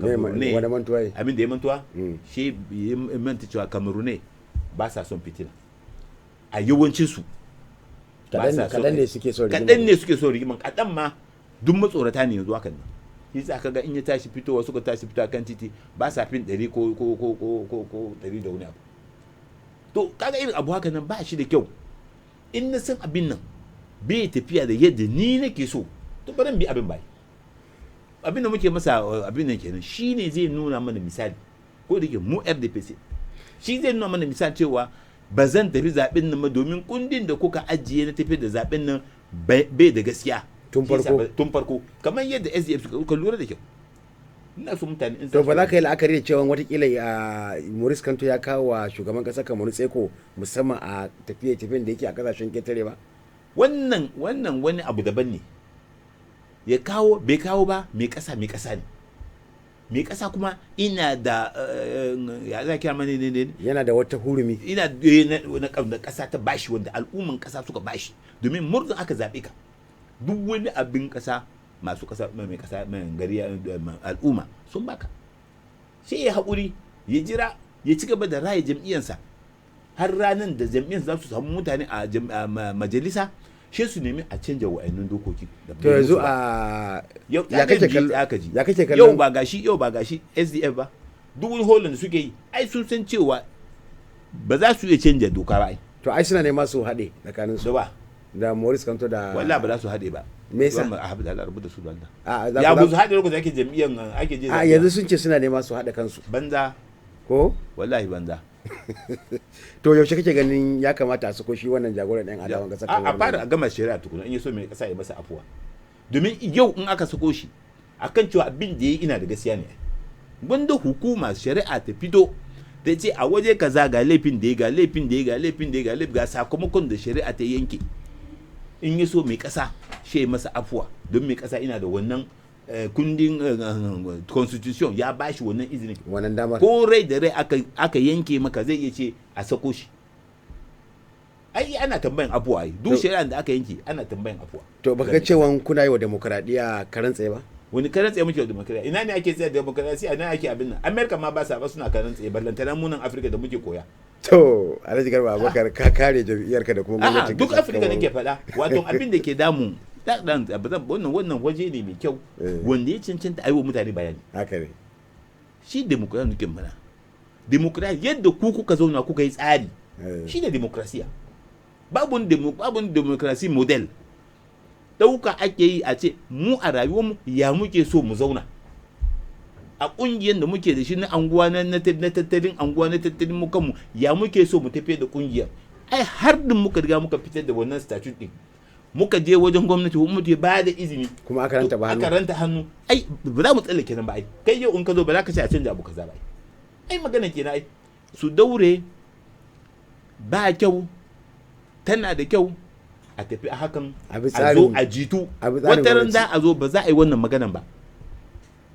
Cameroonais wani mantuwa yi abin da ya mantuwa shi ya manta cewa Cameroonais ba sa son fitina a yawancinsu kaɗan ne suke so kaɗan ne suke so rigiman kaɗan ma duk matsorata ne yanzu hakan nan shi sa kaga in ya tashi fitowa suka tashi fitowa kan titi ba sa fin 100 ko 100 da wani abu to kaga irin abu haka nan ba shi da kyau in na san abin nan bai tafiya da yadda ni nake so to bari bi abin bai abin da muke masa abin nan kenan shine zai nuna mana misali ko da ke mu RDPC shi zai nuna mana misali cewa ba zan tafi zaben nan ba domin kundin da kuka ajiye na tafi da zaben nan bai da gaskiya tun farko kamar yadda SDF suka lura da kyau ina so mutane in to ba za ka yi la'akari da cewa watakila Maurice Kamto ya kawo wa shugaban kasar Kamaru tseko musamman a tafiye-tafiyen da yake a kasashen ketare ba wannan wani abu daban ne ya kawo bai kawo ba mai kasa ne mai kasa kuma ina da ya za kira mani ne yana da wata hurumi ina na kasa ta bashi wanda al'umman kasa suka bashi domin murdin aka zabe ka duk wani abin kasa masu kasa mai kasa mai gari al'umma sun baka sai ya haƙuri ya jira ya ci gaba da raya jam'iyyarsa har ranar da jam'iyyar za su samu mutane a majalisa shi su nemi a canja wa'annan dokoki to yanzu ya kake kallon yau ba gashi SDF ba duk wani holland da suke yi ai sun san cewa ba za su iya canja doka ba ai to ai suna nema su haɗe tsakanin su ba da Maurice Kamto da wallahi ba za su haɗe ba me yasa a haɗa da rubuta su banda ya bu su haɗe lokacin ake jam'iyyar ake je yanzu sun ce suna nema su haɗa kansu banza ko wallahi banza to yaushe kake ganin ya kamata a sako shi wannan jagoran ɗan adawan kasar a fara a gama shari'a tukuna in yaso mai kasa ya masa afuwa domin yau in aka sako shi akan cewa abin da yayi ina da gaskiya ne gwanda hukuma shari'a ta fito ta ce a waje kaza ga laifin da ya ga sakamakon da shari'a ta yanke in yaso mai kasa shi masa afuwa don mai kasa ina da wannan kundin constitution ya bashi wannan izinin wannan damar ko rai da rai aka yanke maka zai iya ce a sako shi ai ana tambayan afuwa ai duk shari'a da aka yanke ana tambayan afuwa to baka cewa kuna yi wa demokradiya karan tsaye ba wani karan tsaye muke wa demokradiya ina ne ake tsaye da demokradiya ina ake abin nan America ma ba sa ba suna karan tsaye ballantana mu nan Africa da muke koya to Alhaji Garba Abubakar ka kare jam'iyyarka da kuma gwamnatin duk Africa nake faɗa wato abin da ke damu wannan waje ne mai kyau wanda ya cancanta aiwa mutane bayani haka ne shi demokrasiya nake mana demokrasiya yadda ku kuka zauna kuka yi tsari shi ne demokrasiya babu demokrasi model dauka ake yi a ce mu a rayuwarmu ya muke so mu zauna a kungiyar da muke da shi na anguwa na tattalin anguwa na tattalin mu kanmu ya muke so mu tafi da kungiyar ai har din muka riga muka fitar da wannan statute din muka je wajen gwamnati mutu ba da izini kuma aka ranta hannu ai ba za mu tsallake nan ba ai kai yau in ka zo ba za ka ce a canja abu kaza ba ai magana kenan ai su daure ba kyau tana da kyau a tafi a hakan a zo a jitu wata ran za a zo ba za a yi wannan maganan ba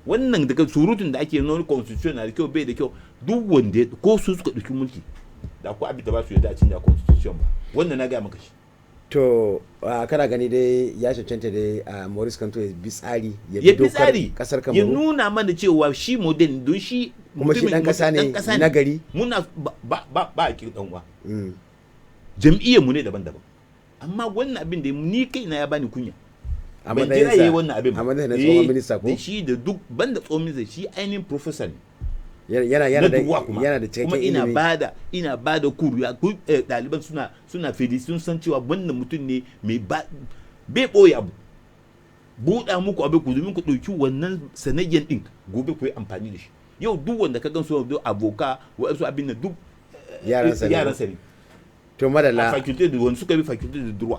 wannan daga surutun da ake nuna constitution na da kyau bai da kyau duk wanda ko su suka ɗauki mulki da ko abin da ba su yadda a canja constitution ba wannan na gaya maka shi to kana gani dai ya cancanta dai Maurice Kamto ya bi tsari ya bi dokar kasar Kamaru ya nuna mana cewa shi model don shi kuma shi dan kasa ne na gari muna ba a kin dan uwa jam'iyyar mu ne daban-daban amma wannan abin da ni kaina ya bani kunya a matsayin sa wannan abin a matsayin na tsohon minista ko da shi da duk banda tsohon minista shi ainihin professor ne yana da cikakken ilimi ina bada kuriya ɗaliban suna fedi sun san cewa wannan mutum ne mai bai ɓoye abu buɗa muku abu ku domin ku ɗauki wannan sanayyan ɗin gobe ku yi amfani da shi yau duk wanda ka gan su aboka waɗansu abin da duk yaran sani to madalla faculty da wani suka bi faculty da durwa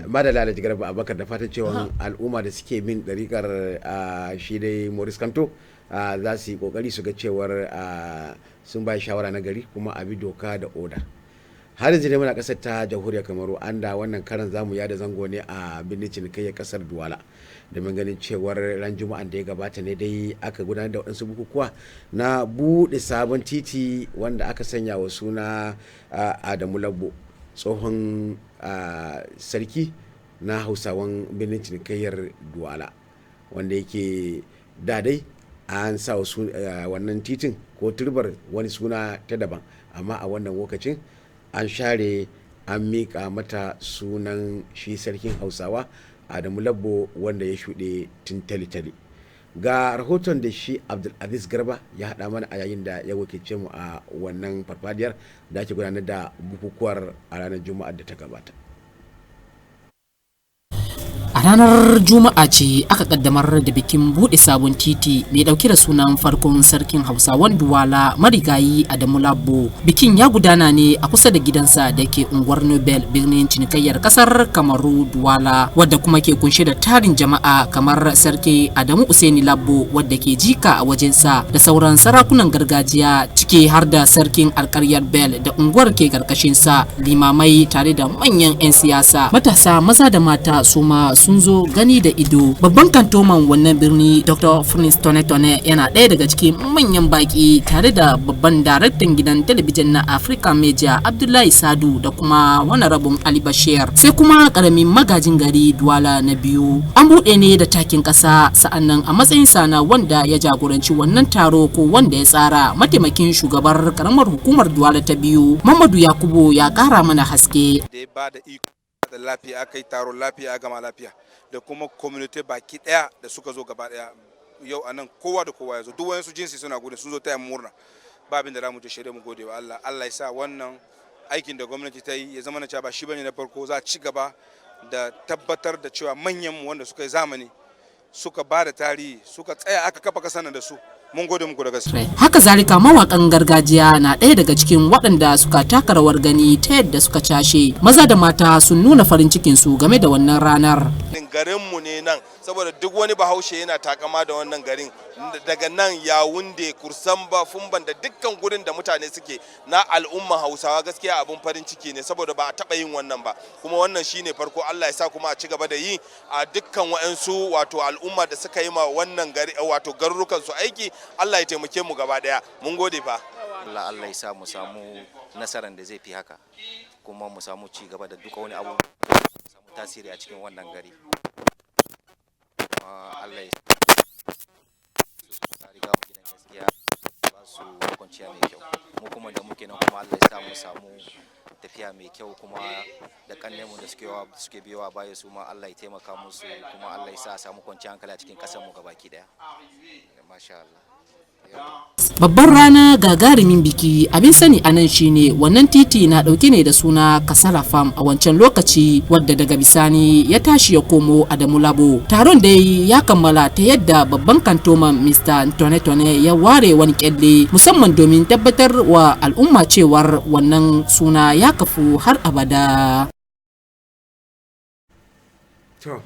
madalla da jigar Abubakar da fatan cewa al'umma da suke bin ɗariƙar shi dai Maurice Kamto za su yi kokari su ga cewar sun bai shawara na gari kuma a bi doka da oda har yanzu ne muna kasar ta jamhuriyar Kamaru an da wannan karan zamu yada zango ne a birnin cinikayyar kasar Duwala domin ganin cewar ran juma'an da ya gabata ne dai aka gudanar da waɗansu bukukuwa na buɗe sabon titi wanda aka sanya wa suna Adamu Labbo tsohon sarki na Hausawan birnin cinikayyar Duwala wanda yake dadai an sa wannan titin ko turbar wani suna ta daban, amma a wannan lokacin an share an miƙa mata sunan shi sarkin hausawa Adamu Labbo wanda ya shuɗe tun tale-tale. Ga rahoton da shi Abdulaziz Garba ya haɗa mana a yayin da ya wakilce mu a wannan farfadiyar da ake gudanar da bukukuwar a ranar Juma'ar da ta gabata. A ranar Juma'a ce aka kaddamar da bikin bude sabon titi mai dauke da sunan farkon sarkin Hausawan Duwala marigayi Adamu Labbo. Bikin ya gudana ne a kusa da gidansa da ke unguwar Nobel birnin cinikayyar kasar Kamaru Duwala, wadda kuma ke kunshe da tarin jama'a kamar sarki Adamu Usaini Labbo wadda ke jika a wajensa da sauran sarakunan gargajiya ciki har da sarkin alkaryar Bel da unguwar ke karkashinsa, limamai tare da manyan 'yan siyasa, matasa maza da mata su ma sun zo gani da ido. Babban kantoman wannan birni Dr. Prince Tone yana ɗaya daga cikin manyan baki tare da babban daraktan gidan talabijin na Africa Media Abdullahi Sadu da kuma wani rabin Ali Bashir, sai kuma karamin magajin gari Duwala na biyu. An buɗe ne da takin ƙasa, sa'annan a matsayin sana wanda ya jagoranci wannan taro ko wanda ya tsara mataimakin shugabar karamar hukumar Duwala ta biyu Mamadu Yakubu ya ƙara mana haske. Da lafiya aka yi taron lafiya gama lafiya da kuma community baki daya da suka zo gaba daya yau anan kowa da kowa ya zo, duk wayansu jinsi suna gode, sun zo taya murna. Ba abin da zamu je shirye mu gode wa Allah. Allah ya sa wannan aikin da gwamnati ta yi ya zama na cewa ba shi bane na farko, za a ci gaba da tabbatar da cewa manyan mu wanda suka yi zamani suka ba da tarihi suka tsaya aka kafa kasan da su. Mun gode muku da gaske. Haka zalika mawakan gargajiya na ɗaya daga cikin waɗanda suka taka rawar gani ta yadda suka cashe. Maza da mata sun nuna farin cikin su game da wannan ranar. Garinmu ne nan, saboda duk wani bahaushe yana takama da wannan garin, daga nan Yawunde, Kursamba, Fumban da dukkan gurin da mutane suke na al'umman Hausawa, gaskiya abun farin ciki ne saboda ba a taɓa yin wannan ba, kuma wannan shine farko. Allah ya sa kuma a ci gaba da yi a dukkan wa'ansu wato al'umma da suka yi ma wannan gari wato garurukan su aiki. Allah ya taimake mu gaba daya. Mun gode fa. Allah ya sa mu samu nasarar da zai fi haka, kuma mu samu ci gaba da duka wani abu samu tasiri a cikin wannan gari. Allah ya sa riga mu gidan gaskiya ba su kwanciya mai kyau, mu kuma da muke nan kuma Allah ya sa mu samu tafiya mai kyau, kuma da kannenmu da suke biyowa baya su ma Allah ya taimaka musu, kuma Allah ya sa samu kwanciyar hankali a cikin kasar mu gabaki daya. Masha Allah. Babbar rana gagarumin biki, abin sani a nan shine wannan titi na dauke ne da suna Kasala Farm a wancan lokaci, wadda daga bisani ya tashi ya komo Adamu Labo. Taron dai ya kammala ta yadda babban kantoman Mr. Tone ya ware wani kyalle musamman domin tabbatar wa al'umma cewar wannan suna ya kafu har abada. To,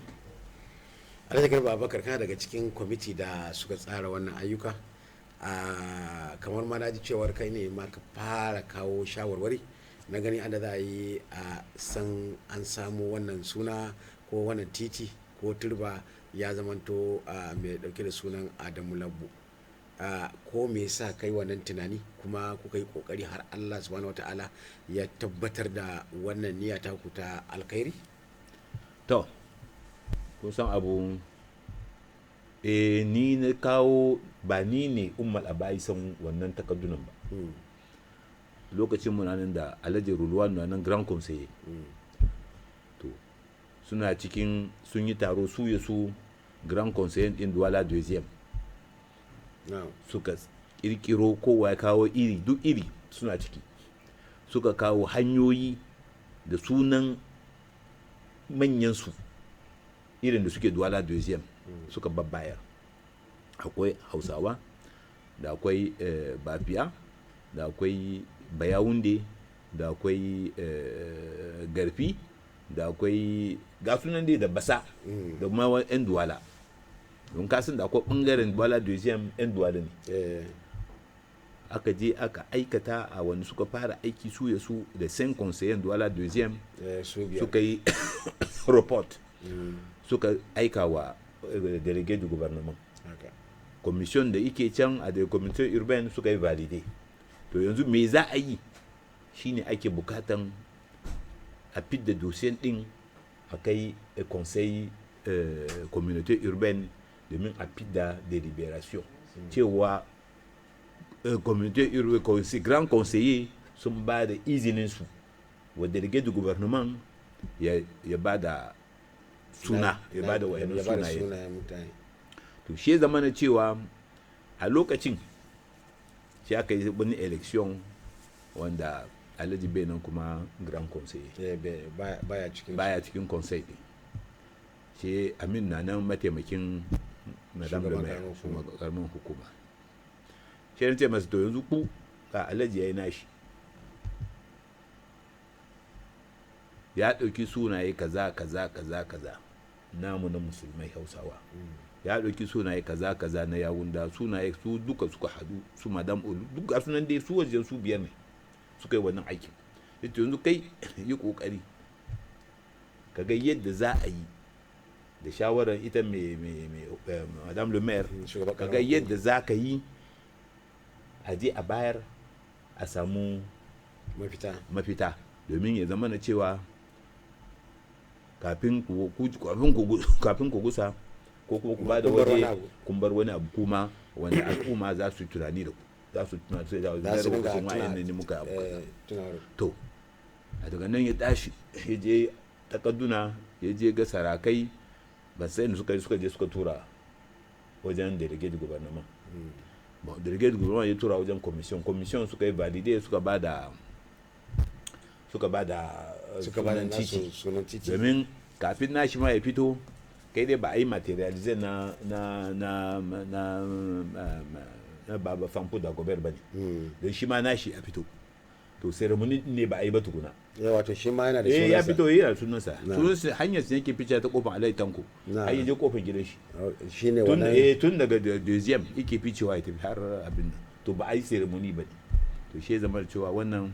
Alhaji Garba Abubakar, kana daga cikin kwamiti da suka tsara wannan ayyuka. Kamar ma na ji cewar kai ne ma ka fara kawo shawarwari na gani anda za a yi a san an samu wannan suna ko wannan titi ko turba ya zamanto mai dauke da sunan Adamu Labbo. Ko me yasa kai wannan tunani kuma kuka yi kokari har Allah subhanahu wataala ya tabbatar da wannan niyya ta ku ta alkhairi? To, kun san abu ni na kawo, ba ni ne ummal abaisan wannan takaddunan ba. Lokacin nan da Alhaji Rulwan nan Grand Conseil to suna cikin sun yi taro su ya su Grand Conseil din Duwala Deuxième suka kirkiro, kowa ya kawo iri, duk iri suna ciki, suka kawo hanyoyi da sunan manyan su irin da suke Duwala Deuxième suka babbayar. Akwai Hausawa, da akwai Bafiya, da akwai Bayawunde, da akwai Garfi, da akwai gasunan dai da Basa, da kuma 'yan Duwala. Don kasan da akwai bangaren Duwala Deuxième 'yan Duwala ne. Aka je aka aikata a wani suka fara aiki su ya su da 5 conseillers Duwala Deuxième suka yi report, suka aika wa délégué du gouvernement. Commission da ike can a da commission urbaine suka yi valide. To yanzu me za a yi shine ake bukatan a fidda dossier din a kai conseil communauté urbaine domin a fidda délibération. cewa communauté urbaine grand conseiller sun ba da izinin su wa délégué du gouvernement ya ba da suna ya ba da wayannan sunaye to shi zama na cewa a lokacin shi aka yi wani election wanda alhaji benin kuma grand conseiller baya cikin conseil din shi amin na nan mataimakin madame le maire kuma karamin hukuma shi ne ce masu to yanzu ku a alhaji ya yi nashi ya ɗauki sunaye kaza kaza kaza kaza namu na musulmai hausawa ya ɗauki sunaye kaza kaza na yawunda sunaye su duka suka hadu su madam olu duka sunan dai su wajen su biyar ne suka yi wannan aikin ita yanzu kai yi kokari kaga yadda za a yi da shawarar ita mai madam le maire kaga yadda za ka yi a je a bayar a samu mafita domin ya zama na cewa kafin ku gusa ko kuma ku ba da waje kun bar wani abu kuma wanda al'umma za su tunani da ku za su tunani da lokacin wa'yan ne muka abu to a daga nan ya tashi ya je takadduna ya je ga sarakai ba sai da suka je suka tura wajen delegate gouvernement delegate gouvernement ya tura wajen commission suka yi valide suka ba da sunan titi domin kafin nashi ma ya fito kai dai ba a yi materialize na baba famfo da gober ba ne don shi ma nashi ya fito to ceremony ne ba a yi ba tukuna wato shi ma yana da sunansa ya fito yana sunansa hanyar su yake fice ta kofar alai tanko har yaje kofar gidan shi shine wannan tun daga deuxième yake ficewa ya tafi har abin nan to ba a yi ceremony ba ne to shi zama cewa wannan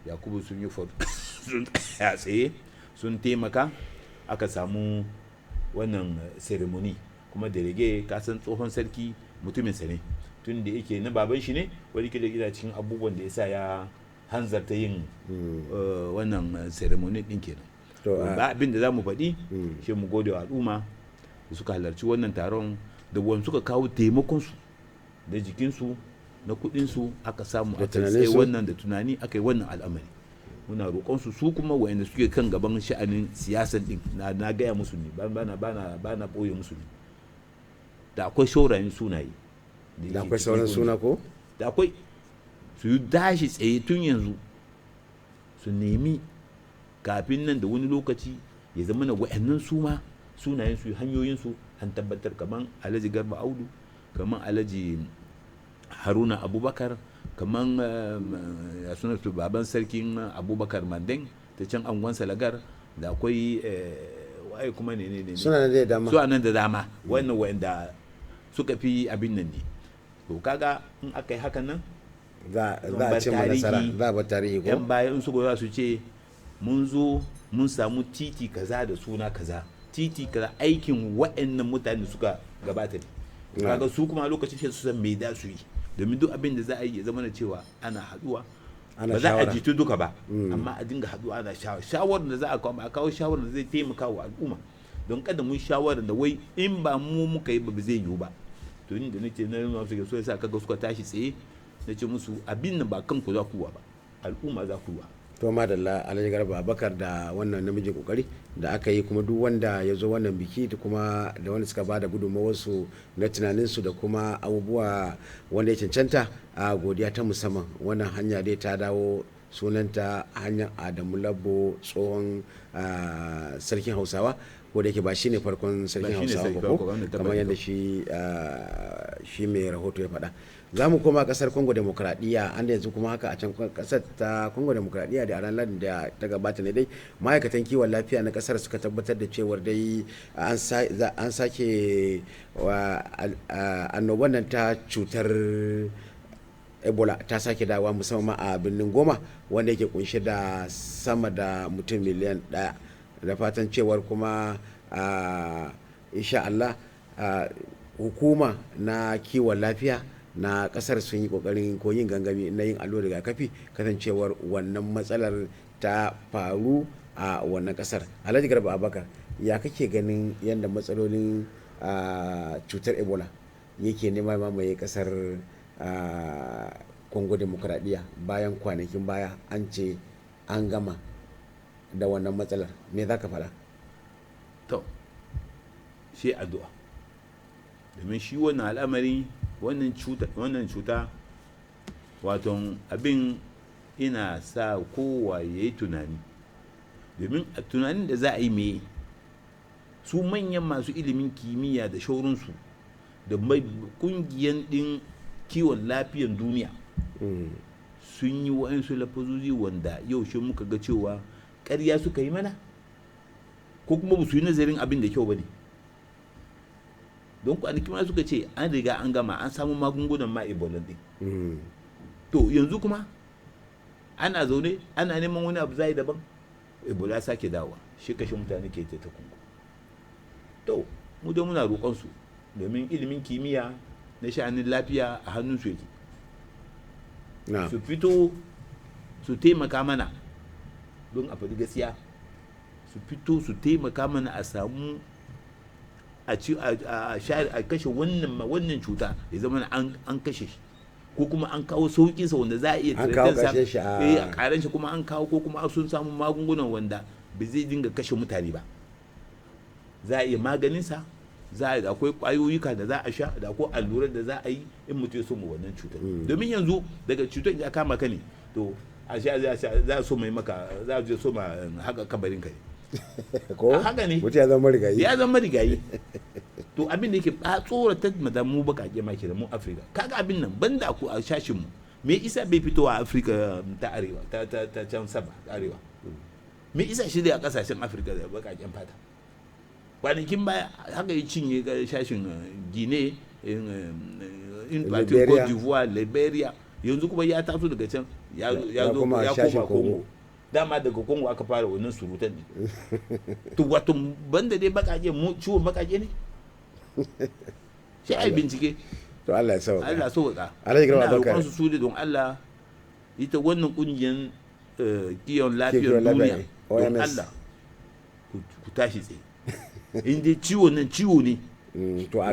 yakubu sun yi sun tsaye sun taimaka aka samu wannan ceremony kuma delege kasan tsohon sarki mutumin sa ne tun da yake na baban shi ne wani ke da gida cikin abubuwan da ya sa ya hanzarta yin wannan ceremony din kenan ba abin da za mu faɗi shi mu gode wa al'umma da suka halarci wannan taron da wani suka kawo taimakonsu da jikinsu na kuɗinsu aka samu aka tsaye wannan da tunani aka yi wannan al'amari muna roƙonsu su kuma wa'anda suke kan gaban sha'anin siyasan din na gaya musu ne ba na ɓoye musu ne da akwai shaurayen sunaye da akwai sauran suna ko da akwai su yi dashi tsaye tun yanzu su nemi kafin nan da wani lokaci ya zama na wa'annan su ma sunayen su hanyoyin su an tabbatar kaman alhaji garba audu kaman alhaji haruna abubakar kaman ya suna su baban sarkin abubakar mandeng ta can angon salagar da akwai waye kuma ne suna da dama su nan da dama wannan wa'anda suka fi abin nan ne to kaga in aka yi hakan nan za a ce nasara za a bar tarihi ko yan bayan su goya su ce mun zo mun samu titi kaza da suna kaza titi kaza aikin wa'annan mutane suka gabata ne kaga su kuma lokacin shi su san me da su yi domin duk abin da za a yi ya zama na cewa ana haduwa ba za a jitu duka ba amma a dinga haduwa ana shawarar da za a kawo shawarar da zai taimaka wa al'umma don kada mun shawarar da wai in ba mu muka yi ba zai yiwu ba to ni da nake na nuna su so yasa kaga suka tashi tsaye na ce musu abin nan ba kanku za ku wa ba al'umma za ku wa to madalla alhaji garba abakar da wannan namijin kokari da aka yi kuma duk wanda ya zo wannan biki da kuma da wanda suka bada gudunmawarsu na tunaninsu da kuma abubuwa wanda ya cancanta a godiya ta musamman wannan hanya dai ta dawo sunanta hanyar adamu labbo tsohon sarkin hausawa ko da yake ba shine farkon sarkin hausawa ba ko kamar yadda shi mai rahoto ya faɗa. Za mu koma kasar Congo Demokradiyya an da yanzu kuma haka a can kasar ta Congo Demokradiyya da a ranar da ta gabata ne dai ma'aikatan kiwon lafiya na kasar suka tabbatar da cewar dai an sake annoban nan ta cutar Ebola ta sake dawa musamman a birnin Goma wanda yake kunshe da sama da mutum miliyan 1 da fatan cewar kuma insha Allah hukuma na kiwon lafiya na kasar sun yi kokarin ko yin gangami na yin allurar rigakafi kasancewar wannan matsalar ta faru a wannan kasar. Alhaji Garba Abakar ya kake ganin yadda matsalolin cutar Ebola yake nema mamaye kasar Congo demokradiyya bayan kwanakin baya an ce an gama da wannan matsalar, me za ka faɗa? To shi addu'a, domin shi wannan al'amari wannan cuta wato abin ina sa kowa ya yi tunani, domin a tunanin da za a yi me su manyan masu ilimin kimiyya da shaurinsu da kungiyan din kiwon lafiyan duniya sun yi wa'ansu lafazozi wanda yau shi muka ga cewa ƙarya suka yi mana ko kuma ba su yi nazarin abin da kyau ba ne. Don kwanaki ma suka ce an riga an gama an samu magungunan ma ebola din. To yanzu kuma ana zaune ana neman wani abu zai daban, ebola sake dawowa, shi kashe mutane ke ta Congo. To mu da muna roƙon su, domin ilimin kimiyya na sha'anin lafiya a hannun su yake, su fito su taimaka mana, don a faɗi gaskiya su fito su taimaka mana a samu a kashe wannan cuta, ya zama an kashe shi ko kuma an kawo sauƙinsa wanda za a iya sa a ƙaran shi, kuma an kawo ko kuma sun samu magungunan wanda ba zai dinga kashe mutane ba, za a iya maganinsa, akwai ƙwayoyika da za a sha, da akwai allurar da za a yi in mutum ya samu wannan cutar. Domin yanzu daga cutar ya kama ka ne, to a sha za a so mai maka, za a so ma haka kabarin ka ne ko haka ne, mutum ya zama marigayi, ya zama marigayi. To abin da yake tsoratar da mu bakake ma ke da mu Afirka, kaga abin nan banda ku a shashin mu, me isa bai fitowa a Afirka ta arewa ta can saba arewa, me isa shi da a kasashen Afirka da bakaken fata. Kwanakin baya haka ya cinye shashin Guinea, Cote d'Ivoire, Liberia, yanzu kuma ya taso daga can ya koma Congo. Dama daga Congo aka fara wannan surutan ne. To wato banda dai bakake mu ciwon bakake ne. Sai ai bincike. To Allah ya sauka. Allah sauka. Alhaji Garba Abubakar. Su don Allah ita wannan kungiyar kiyon lafiyar duniya, don Allah ku tashi tsaye. In dai ciwo nan ciwo ne. To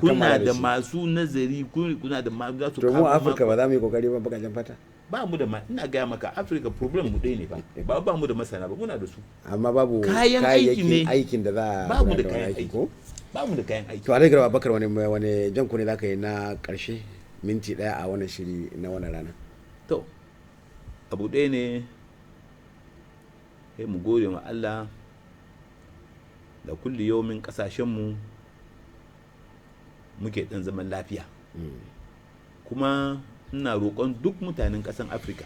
kuna da masu nazari, kuna da masu za su to mu Afirka ba za mu yi kokari ba bakajen fata. Ba mu da ina gaya maka Afirka problem mu ɗaya ne ba mu da masana ba, muna da su, amma babu kayan aiki ne, aikin da za a ba mu da kayan aiki ko ba mu da kayan aiki. To Alhaji Garba Abubakar, wani jan ku ne zaka yi na karshe minti daya a wannan shiri na wannan rana? To abu ɗaya ne, sai mu gode wa Allah da kulli yaumin kasashen mu muke ɗan zaman lafiya, kuma ina roƙon duk mutanen ƙasan Afirka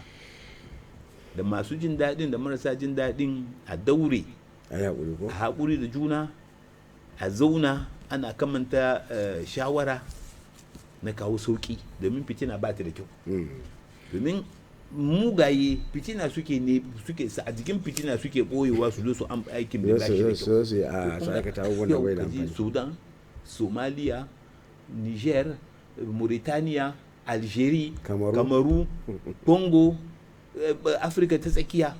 da masu jin daɗin da marasa jin daɗin a daure a haƙuri da juna, a zauna ana kamanta shawara na kawo sauƙi, domin fitina ba ta da kyau. Domin mugaye fitina suke a jikin fitina suke ɓoyewa su zo su aikin da ba shi da kyau. Su aikata abubuwan da bai da amfani. Sudan, Somalia, Niger, Mauritania, Algeria, Kamaru, Congo, Afirka ta tsakiya,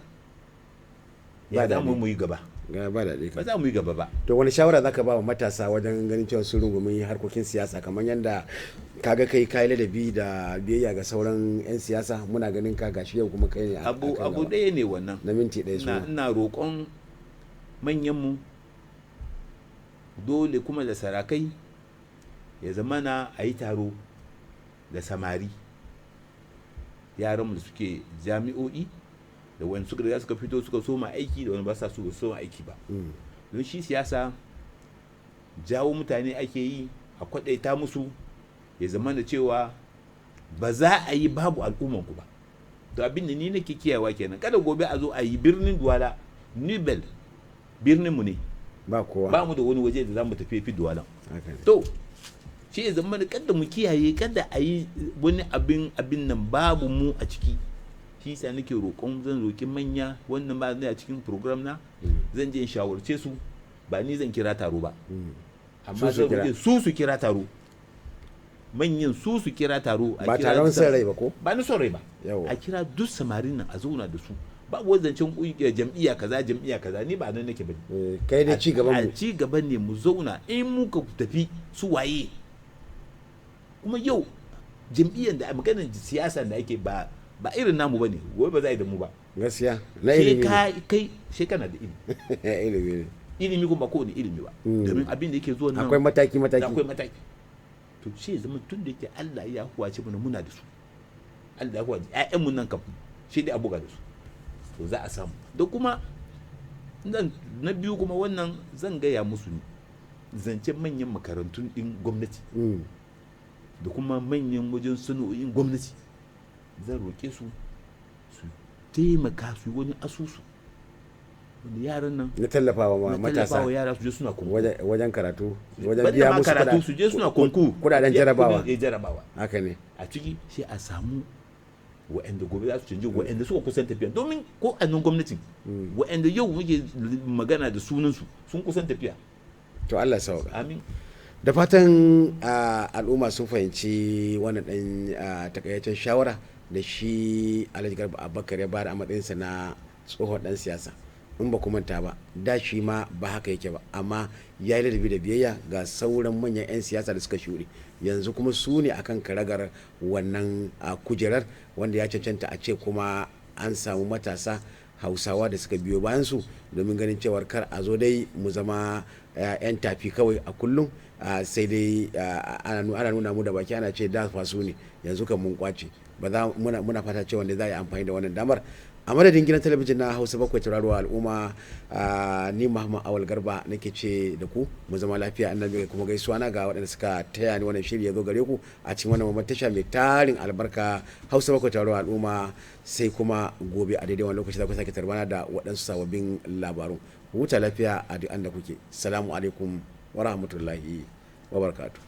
ya za mu yi gaba. Ba za mu yi gaba ba. To wani shawara zaka ba wa matasa wajen ganin cewa sun rungumi harkokin siyasa, kamar yadda kaga kai ladabi da biyayya ga sauran 'yan siyasa, muna ganin ka gashi yau kuma kai ne abu ɗaya ne wannan na minti ɗaya su. Ina roƙon manyanmu dole kuma da sarakai ya zamana a yi taro da samari, yaranmu da suke jami'o'i, da wani suka riga suka fito suka soma aiki da wani ba sa su soma aiki ba. Don shi siyasa jawo mutane ake yi, a kwadaita musu, ya zama da cewa ba za a yi babu al'ummanku ba. To abin da ni nake kiyawa kenan, kada gobe a zo a yi birnin Duwala, Nibel birninmu ne, ba kowa, ba mu da wani waje da za mu tafi Duwala. To shi ya zama da kada mu kiyaye, kada a yi wani abin nan babu mu a ciki. Shi sa nake roƙon, zan roƙi manya, wannan ba zai a cikin program na, zan je in shawarce su, ba ni zan kira taro ba, amma zan roƙe su kira taro, manyan su kira taro, ba taron son rai ba ko ba ni son rai ba, a kira duk samarin nan a zauna da su, babu wazancin jam'iyya kaza ni ba nan nake ba. Kai da ci gaban mu, ci gaban ne mu zauna, in muka tafi su waye kuma yau jam'iyyar da maganar siyasa da ake ba irin namu bane, gobe ba za a yi da mu ba gaskiya na ilimi kai kana da ilimi ilimi kuma ko ne ilimi ba domin abin da yake zuwa nan akwai mataki to shi zaman tun da yake Allah ya huwace mana muna da su, Allah ya huwace ƴaƴan mu nan kafin shi dai abuga da su to za a samu. Da kuma na biyu kuma wannan zan gaya musu ne zancen manyan makarantun din gwamnati da kuma manyan wajen sana'o'in gwamnati, zan roƙe su taimaka su wani asusu wanda yaran nan na tallafawa matasa yara su je suna konku wajen karatu, wajen biya musu karatu su je suna konku kudaden jarabawa haka ne. A ciki sai a samu wa'anda gobe za su canji, wa'anda suka kusan tafiya, domin ko a nan gwamnatin wa'anda yau muke magana da sunansu sun kusan tafiya. To Allah sauka. Amin. Da fatan al'umma sun fahimci wannan dan takaitaccen shawara da shi Alhaji Garba Abubakar ya bada a matsayinsa na tsohon dan siyasa. In ba ku manta ba, da shi ma ba haka yake ba, amma ya yi ladabi da biyayya ga sauran manyan 'yan siyasa da suka shuɗe, yanzu kuma su ne akan karagar wannan kujerar, wanda ya cancanta a ce kuma an samu matasa Hausawa da suka biyo bayan su domin ganin cewar kar a zo dai mu zama 'yan tafi kawai a kullum, sai dai ana nuna mu da baki ana ce da fasu ne, yanzu kan mun kwace. Ba za muna fata cewa da za a yi amfani da wannan damar. A madadin gidan talabijin na Hausa 7 tauraruwa al'umma, ni Muhammad Awal Garba nake ce da ku mu zama lafiya, annabi kuma gaisuwa na ga waɗanda suka taya ni wannan shiri ya zo gare ku a cikin wannan mamman tasha mai tarin albarka Hausa 7 tauraruwa al'umma. Sai kuma gobe a daidai wani lokaci za ku sake tarbana da waɗansu sababbin labaru. Huta lafiya a duk anda kuke. Salamu alaikum wa rahmatullahi wa barakatuh.